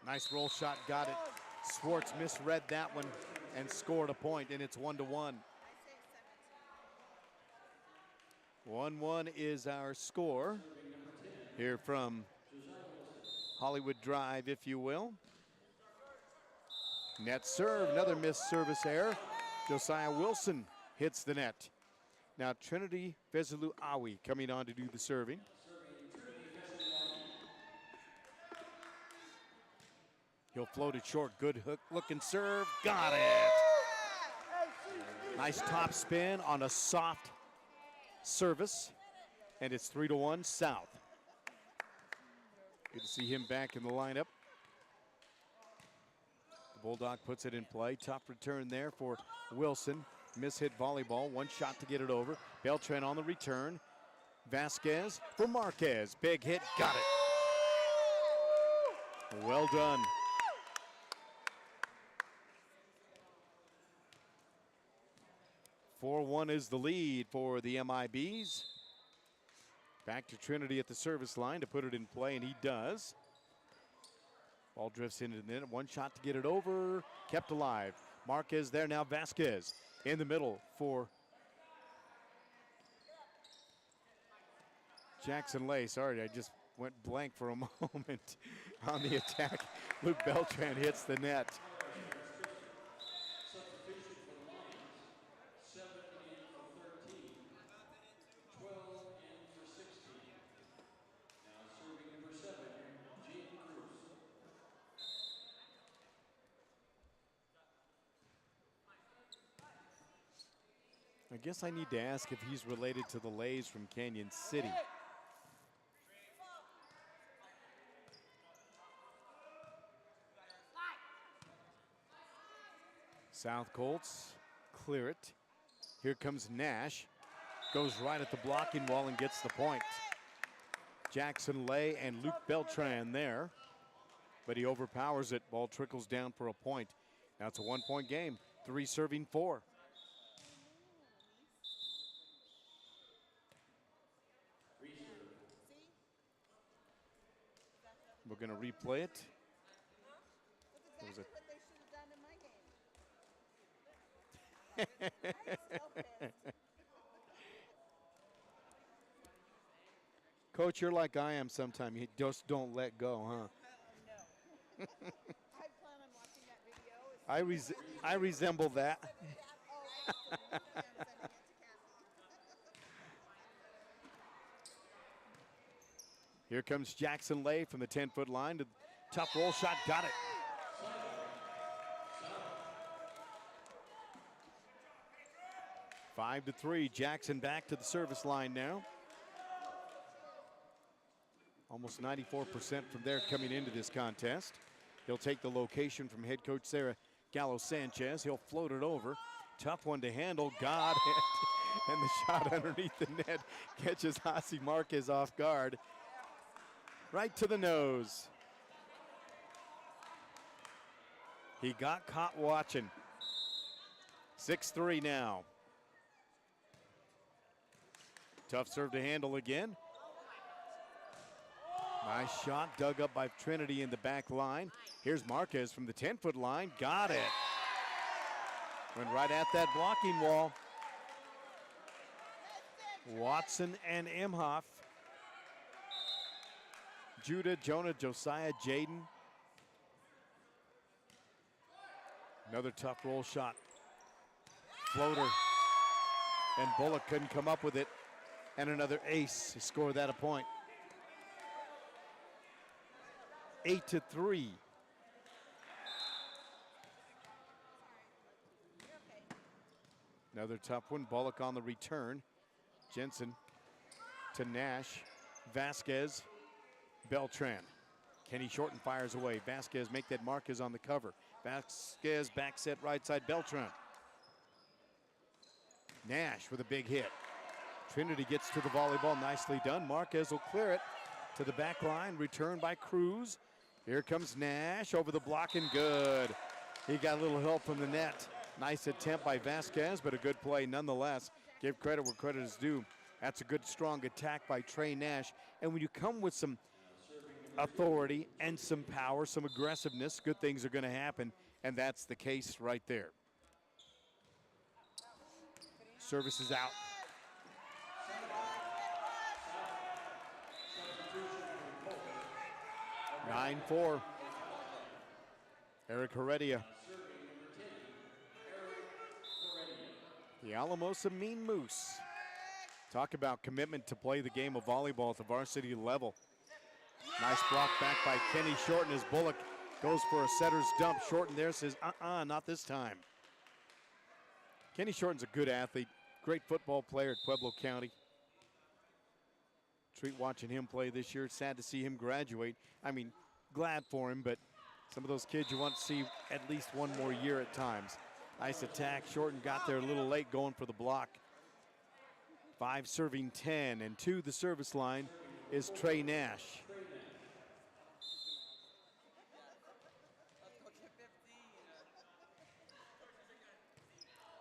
Nice roll shot, got it. Swartz misread that one and scored a point, and it's 1-1. 1-1 is our score here from Hollywood Drive, if you will. Net serve, another missed service error. Josiah Wilson hits the net. Now Trinity Vezulu Awi coming on to do the serving. He'll float it short, good hook, look and serve, got it. Nice top spin on a soft service, and it's 3-1 South. Good to see him back in the lineup. The Bulldog puts it in play. Top return there for Wilson. Miss-hit volleyball, one shot to get it over. Beltran on the return. Vasquez for Marquez. Big hit, got it. Well done. (4-1) is the lead for the MIBs. Back to Trinity at the service line to put it in play, and he does. Ball drifts into the net. One shot to get it over. Kept alive. Marquez there now. Vasquez in the middle for Jackson Lay. Sorry, I just went blank for a moment on the attack. Luke Beltran hits the net. I guess I need to ask if he's related to the Lays from Canyon City. South Colts clear it. Here comes Nash. Goes right at the blocking wall and gets the point. Jackson Lay and Luke Beltran there. But he overpowers it. Ball trickles down for a point. Now it's a 1-point game. 3 serving 4. We're going to replay it. Coach, you're like I am sometimes. You just don't let go, huh? No. I plan on watching that video. I resemble that. Here comes Jackson Lay from the 10-foot line. Tough roll shot, got it. Five to 3. Jackson back to the service line now. Almost 94% from there coming into this contest. He'll take the location from head coach Sarah Gallo Sanchez. He'll float it over. Tough one to handle, got it. And the shot underneath the net catches Hasi Marquez off guard. Right to the nose. He got caught watching. 6-3 now. Tough serve to handle again. Nice shot dug up by Trinity in the back line. Here's Marquez from the 10-foot line. Got it. Went right at that blocking wall. Watson and Imhoff. Judah, Jonah, Josiah, Jaden. Another tough roll shot. Floater. And Bullock couldn't come up with it. And another ace to score that a point. 8-3. Another tough one. Bullock on the return. Jensen to Nash. Vasquez. Beltran. Kenny Shorten fires away. Vasquez make that Marquez on the cover. Vasquez back set right side. Beltran. Nash with a big hit. Trinity gets to the volleyball. Nicely done. Marquez will clear it to the back line. Return by Cruz. Here comes Nash over the block and good. He got a little help from the net. Nice attempt by Vasquez, but a good play nonetheless. Give credit where credit is due. That's a good, strong attack by Trey Nash. And when you come with some authority and some power, some aggressiveness, good things are going to happen, and that's the case right there. Service is out. 9-4. Eric Heredia. The Alamosa Mean Moose. Talk about commitment to play the game of volleyball at the varsity level. Nice block back by Kenny Shorten as Bullock goes for a setter's dump. Shorten there says, not this time. Kenny Shorten's a good athlete, great football player at Pueblo County. Treat watching him play this year. It's sad to see him graduate. I mean, glad for him, but some of those kids you want to see at least one more year at times. Nice attack. Shorten got there a little late going for the block. 5 serving 10, and to the service line is Trey Nash.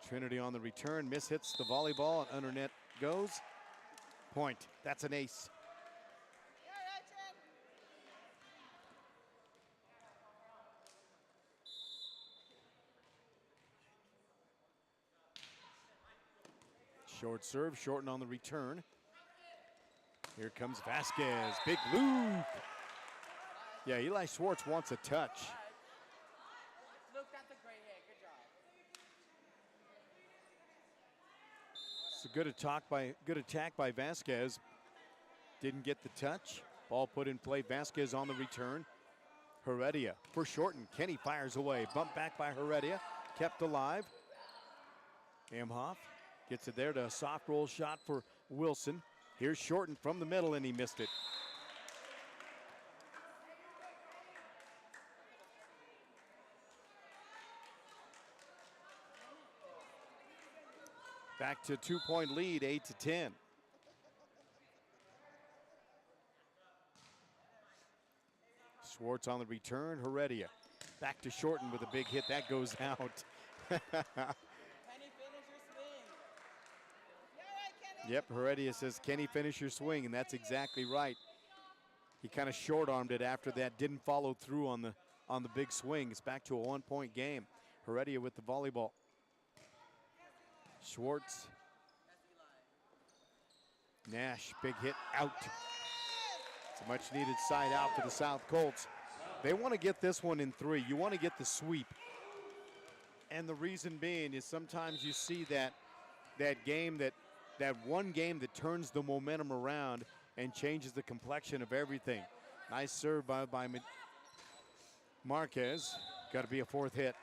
Trinity on the return, hits the volleyball, and under net goes. Point, that's an ace. Short serve, Shorten on the return. Here comes Vasquez, big loop. Yeah, Eli Schwartz wants a touch. It's a good attack by Vasquez. Didn't get the touch. Ball put in play. Vasquez on the return. Heredia for Shorten. Kenny fires away. Bump back by Heredia. Kept alive. Amhoff gets it there to a soft roll shot for Wilson. Here's Shorten from the middle, and he missed it. Back to 2-point lead, 8-10. Schwartz on the return, Heredia. Back to Shorten with a big hit, that goes out. Yep, Heredia says, can he finish your swing? And that's exactly right. He kind of short-armed it after that, didn't follow through on the big swing. It's back to a 1-point game. Heredia with the volleyball. Schwartz. Nash, big hit out. It's a much-needed side out for the South Colts. They want to get this one in 3. You want to get the sweep. And the reason being is sometimes you see that one game that turns the momentum around and changes the complexion of everything. Nice serve by Marquez. Got to be a 4th hit.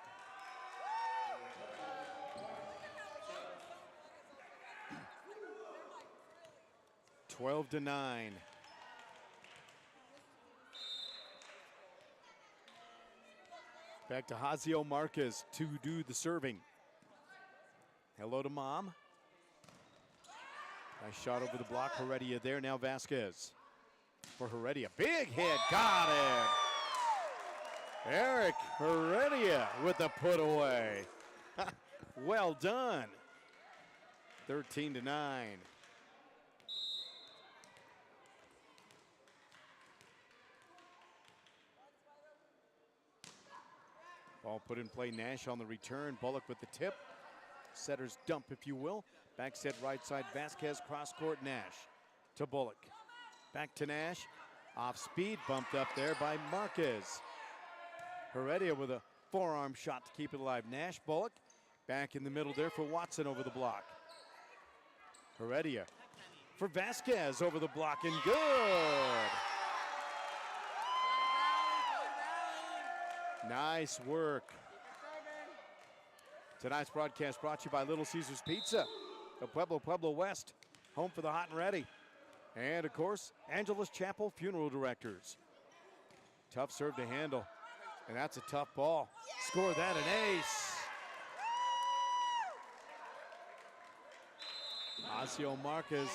Twelve to 9. Back to Jaziel Marquez to do the serving. Hello to Mom. Nice shot over the block. Heredia there. Now Vasquez for Heredia. Big hit. Got it. Eric Heredia with the put away. Well done. 13 to 9. Ball put in play. Nash on the return. Bullock with the tip. Setter's dump, if you will. Back set right side. Vasquez cross court. Nash to Bullock. Back to Nash. Off speed. Bumped up there by Marquez. Heredia with a forearm shot to keep it alive. Nash, Bullock. Back in the middle there for Watson over the block. Heredia for Vasquez over the block and good. Nice work. Tonight's broadcast brought to you by Little Caesars Pizza, the Pueblo West, home for the hot and ready. And, of course, Angelus Chapel Funeral Directors. Tough serve to handle, and that's a tough ball. Score that, an ace. Jaziel Marquez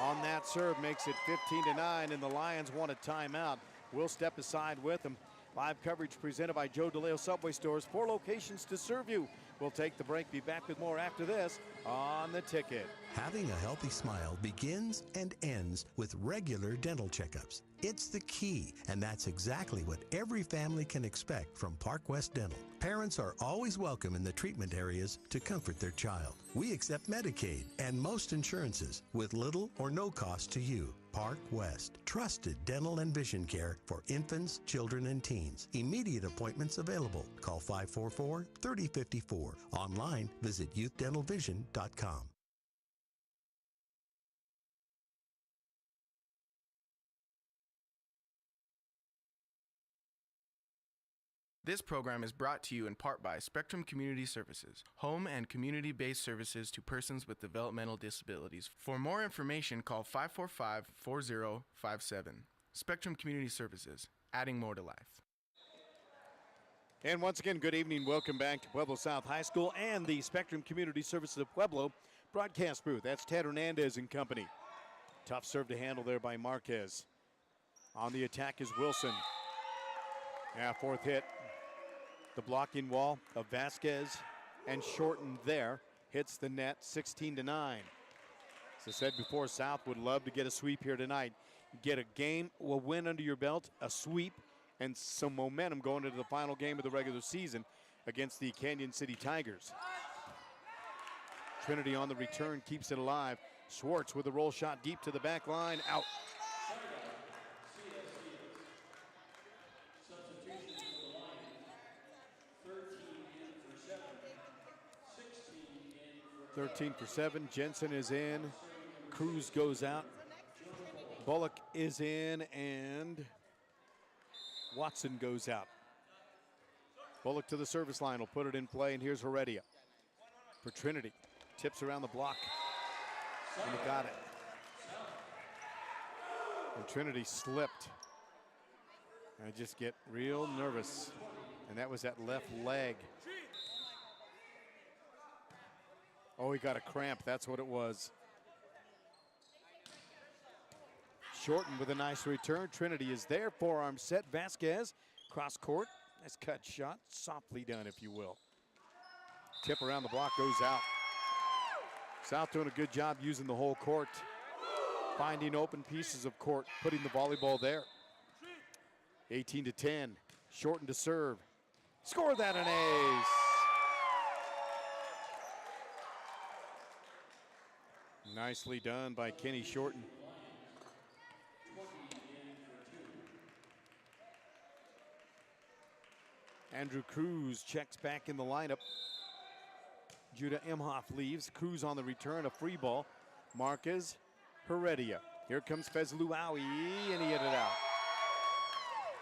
on that serve makes it 15 to 9, and the Lions want a timeout. We'll step aside with them. Live coverage presented by Joe DeLeo Subway Stores. 4 locations to serve you. We'll take the break. Be back with more after this on The Ticket. Having a healthy smile begins and ends with regular dental checkups. It's the key, and that's exactly what every family can expect from Park West Dental. Parents are always welcome in the treatment areas to comfort their child. We accept Medicaid and most insurances with little or no cost to you. Park West, trusted dental and vision care for infants, children, and teens. Immediate appointments available. Call 544-3054. Online, visit youthdentalvision.com. This program is brought to you in part by Spectrum Community Services, home and community-based services to persons with developmental disabilities. For more information, call 545-4057. Spectrum Community Services, adding more to life. And once again, good evening. Welcome back to Pueblo South High School and the Spectrum Community Services of Pueblo broadcast booth. That's Ted Hernandez and company. Tough serve to handle there by Marquez. On the attack is Wilson. Yeah, fourth hit. The blocking wall of Vasquez and Shorten there hits the net 16-9. As I said before, South would love to get a sweep here tonight. Get a game, a win under your belt, a sweep, and some momentum going into the final game of the regular season against the Canyon City Tigers. Trinity on the return keeps it alive. Schwartz with a roll shot deep to the back line, out. 13 for 7. Jensen is in. Cruz goes out. Bullock is in, and Watson goes out. Bullock to the service line will put it in play, and here's Heredia for Trinity. Tips around the block, and he got it. And Trinity slipped. I just get real nervous, and that was that left leg. Oh, he got a cramp. That's what it was. Shorten with a nice return. Trinity is there. Forearm set. Vasquez, cross court. Nice cut shot. Softly done, if you will. Tip around the block goes out. South doing a good job using the whole court. Finding open pieces of court. Putting the volleyball there. 18-10. Shorten to serve. Score that an ace. Nicely done by Kenny Shorten. Andrew Cruz checks back in the lineup. Judah Imhoff leaves. Cruz on the return, a free ball. Marquez, Heredia. Here comes Fezluawi, and he hit it out.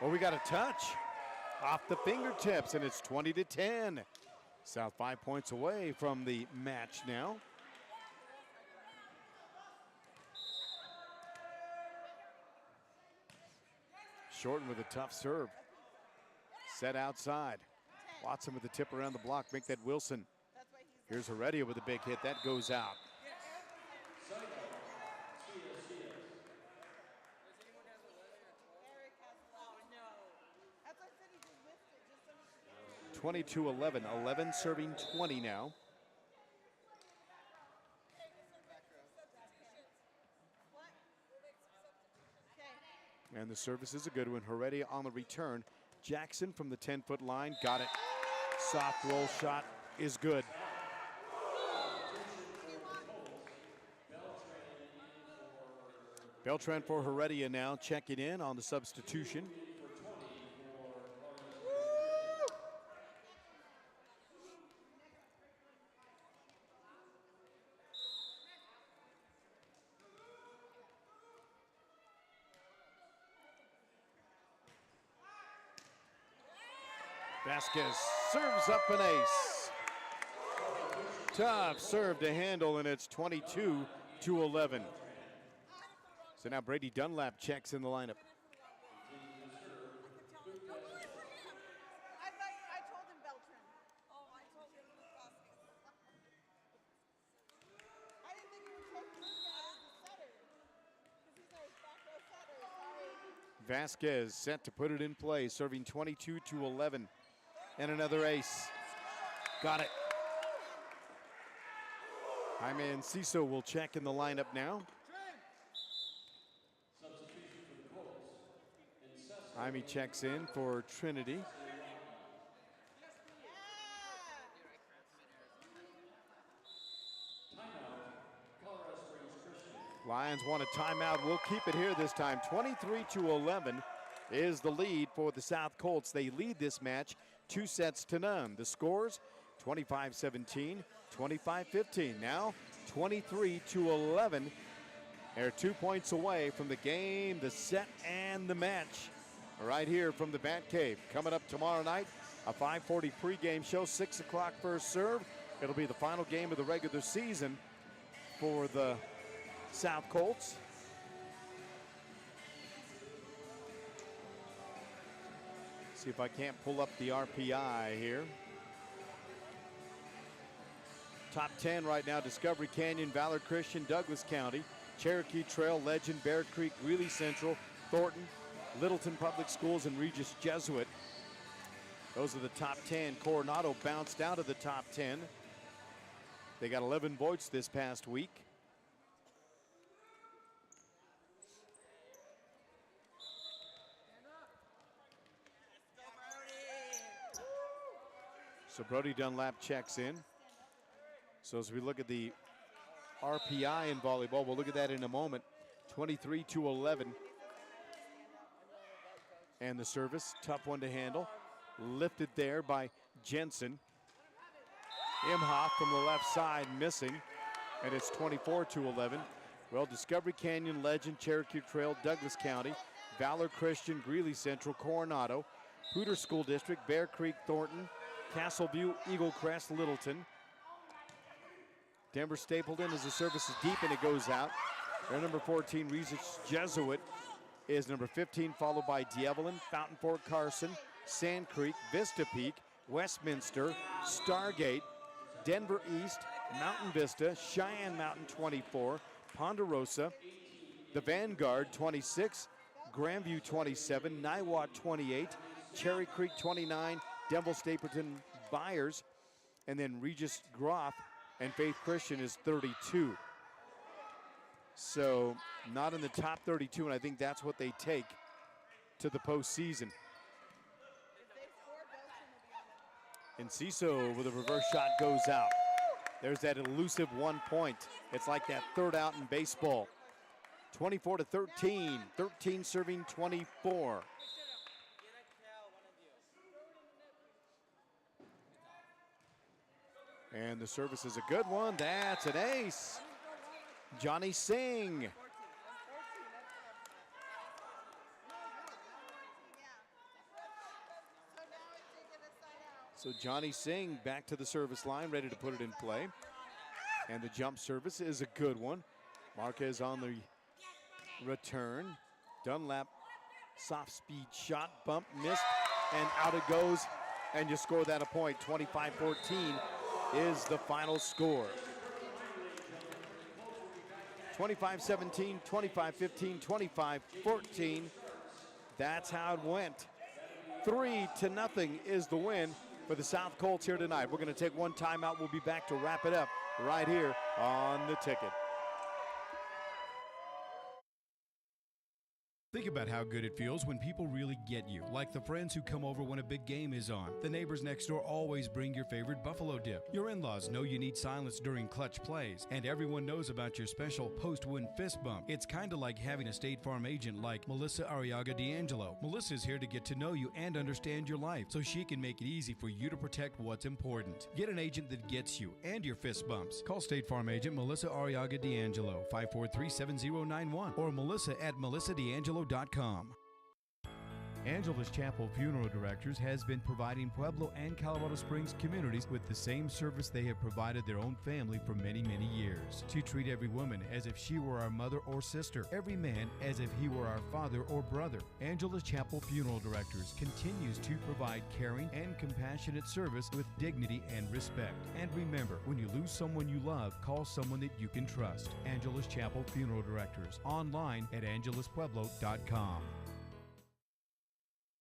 Well, we got a touch off the fingertips, and it's 20-10. South 5 points away from the match now. Shorten with a tough serve. Set outside. Watson with the tip around the block. Make that Wilson. Here's Heredia with a big hit. That goes out. 22-11. 11 serving 20 now. And the service is a good one. Heredia on the return. Jackson from the 10-foot line. Got it. Soft roll shot is good. Beltran for Heredia now checking in on the substitution. Vasquez serves up an ace. Tough serve to handle, and it's 22-11. So now Brady Dunlap checks in the lineup. I told him Beltran. Oh, I told him I didn't think you were taking this guy as a setter. Because he's a back row setter. Sorry. Vasquez set to put it in play, serving 22-11. And another ace. Got it. Jaime Enciso will check in the lineup now. Jaime checks in for Trinity. Lions want a timeout. We'll keep it here this time. 23-11 is the lead for the South Colts. They lead this match 2-0. The scores 25-17, 25-15. Now 23-11. They're 2 points away from the game, the set, and the match. Right here from the Bat Cave. Coming up tomorrow night, a 5:40 pregame show, 6 o'clock first serve. It'll be the final game of the regular season for the South Colts. See if I can't pull up the RPI here. Top 10 right now: Discovery Canyon, Valor Christian, Douglas County, Cherokee Trail, Legend, Bear Creek, Greeley Central, Thornton, Littleton Public Schools, and Regis Jesuit. Those are the top 10. Coronado bounced out of the top 10. They got 11 votes this past week. So Brody Dunlap checks in. So as we look at the RPI in volleyball, we'll look at that in a moment. 23-11. And the service, tough one to handle. Lifted there by Jensen. Imhoff from the left side missing. And it's 24-11. Well, Discovery Canyon, Legend, Cherokee Trail, Douglas County, Valor Christian, Greeley Central, Coronado, Hooter School District, Bear Creek, Thornton, Castleview, Eagle Crest, Littleton. Denver Stapleton as the service is deep and it goes out. Their number 14, Regis Jesuit, is number 15, followed by D'Evelyn, Fountain Fort Carson, Sand Creek, Vista Peak, Westminster, Stargate, Denver East, Mountain Vista, Cheyenne Mountain 24, Ponderosa, the Vanguard 26, Grandview 27, Niwot 28, Cherry Creek 29, Denville Stapleton Byers, and then Regis Groff and Faith Christian is 32. So not in the top 32, and I think that's what they take to the postseason. And Ciso with a reverse shot goes out. There's that elusive 1 point. It's like that third out in baseball. 24-13, 13 serving 24. And the service is a good one. That's an ace. Johnny Singh. So Johnny Singh back to the service line, ready to put it in play. And the jump service is a good one. Marquez on the return. Dunlap, soft speed shot, bump, missed, and out it goes. And you score that a point. 25-14 is the final score. 25-17, 25-15, 25-14. That's how it went. 3-0 is the win for the South Colts here tonight. We're going to take one timeout. We'll be back to wrap it up right here on The Ticket. Think about how good it feels when people really get you, like the friends who come over when a big game is on. The neighbors next door always bring your favorite buffalo dip. Your in-laws know you need silence during clutch plays, and everyone knows about your special post-win fist bump. It's kind of like having a State Farm agent like Melissa Arriaga D'Angelo. Melissa's here to get to know you and understand your life, so she can make it easy for you to protect what's important. Get an agent that gets you and your fist bumps. Call State Farm agent Melissa Arriaga D'Angelo, 543-7091, or melissa@melissadangelo.com. Angelus Chapel Funeral Directors has been providing Pueblo and Colorado Springs communities with the same service they have provided their own family for many, many years. To treat every woman as if she were our mother or sister, every man as if he were our father or brother. Angelus Chapel Funeral Directors continues to provide caring and compassionate service with dignity and respect. And remember, when you lose someone you love, call someone that you can trust. Angelus Chapel Funeral Directors, online at angeluspueblo.com.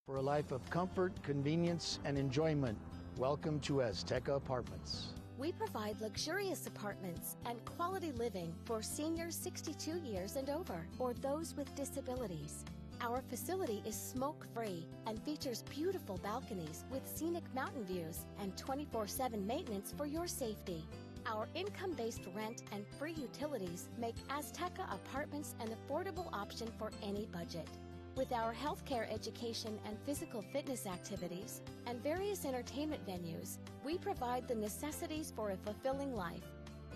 For a life of comfort, convenience, and enjoyment, welcome to Azteca Apartments. We provide luxurious apartments and quality living for seniors 62 years and over, or those with disabilities. Our facility is smoke-free and features beautiful balconies with scenic mountain views and 24/7 maintenance for your safety. Our income-based rent and free utilities make Azteca Apartments an affordable option for any budget. With our healthcare, education, and physical fitness activities, and various entertainment venues, we provide the necessities for a fulfilling life.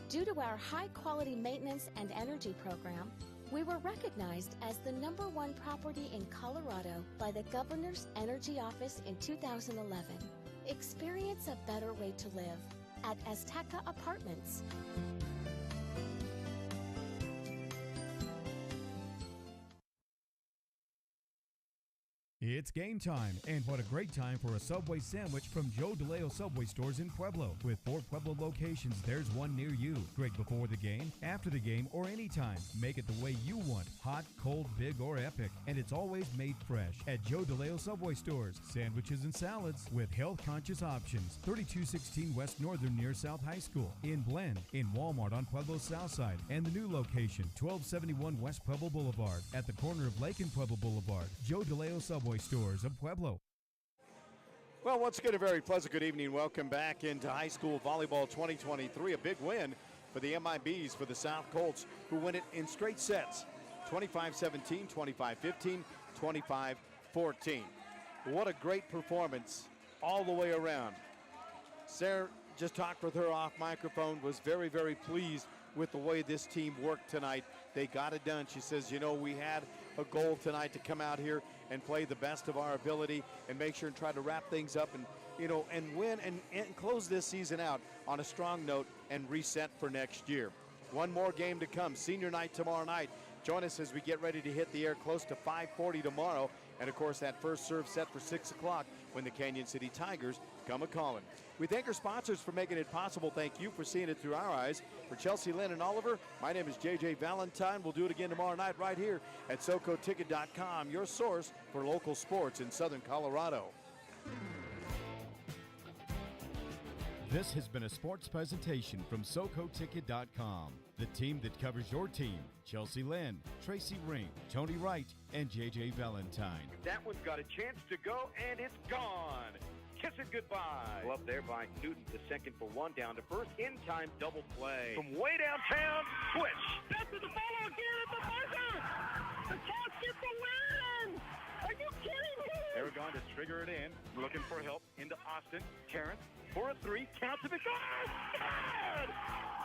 Due to our high-quality maintenance and energy program, we were recognized as the #1 property in Colorado by the Governor's Energy Office in 2011. Experience a better way to live at Azteca Apartments. It's game time, and what a great time for a Subway sandwich from Joe DeLeo Subway stores in Pueblo. With 4 Pueblo locations, there's one near you. Great before the game, after the game, or anytime. Make it the way you want, hot, cold, big, or epic. And it's always made fresh at Joe DeLeo Subway stores. Sandwiches and salads with health-conscious options. 3216 West Northern near South High School. In Blend, in Walmart on Pueblo's South Side. And the new location, 1271 West Pueblo Boulevard at the corner of Lake and Pueblo Boulevard. Joe DeLeo Subway stores of Pueblo. Well, once again, a very pleasant good evening. Welcome back into high school volleyball 2023. A big win for the MIBs, for the South Colts, who win it in straight sets. 25-17, 25-15, 25-14. What a great performance all the way around. Sarah just talked with her off microphone, was very, very pleased with the way this team worked tonight. They got it done. She says, you know, we had a goal tonight to come out here and play the best of our ability and make sure and try to wrap things up and, you know, and win and close this season out on a strong note and reset for next year. One more game to come. Senior night tomorrow night. Join us as we get ready to hit the air close to 5:40 tomorrow. And, of course, that first serve set for 6 o'clock when the Canyon City Tigers come a-calling. We thank our sponsors for making it possible. Thank you for seeing it through our eyes. For Chelsea, Lynn, and Oliver, my name is J.J. Valentine. We'll do it again tomorrow night right here at SoCoTicket.com, your source for local sports in Southern Colorado. This has been a sports presentation from SoCoTicket.com. The team that covers your team: Chelsea Lynn, Tracy Ring, Tony Wright, and J.J. Valentine. That one's got a chance to go, and it's gone. Kiss it goodbye. Well, up there by Newton, the second for one, down to first. In-time double play. From way downtown, switch. After the follow again at the buzzer. The Cats get the win. Are you kidding me? Aragon to trigger it in. Looking for help into Austin. Terrence for a 3. Counts if it goes. Good.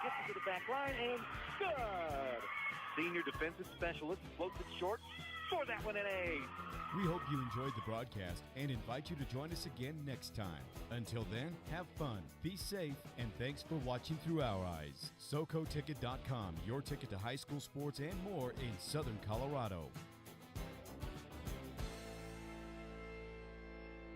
Gets it to the back line and good. Senior defensive specialist floats it short for that one, an A. We hope you enjoyed the broadcast and invite you to join us again next time. Until then, have fun, be safe, and thanks for watching through our eyes. SoCoTicket.com, your ticket to high school sports and more in Southern Colorado.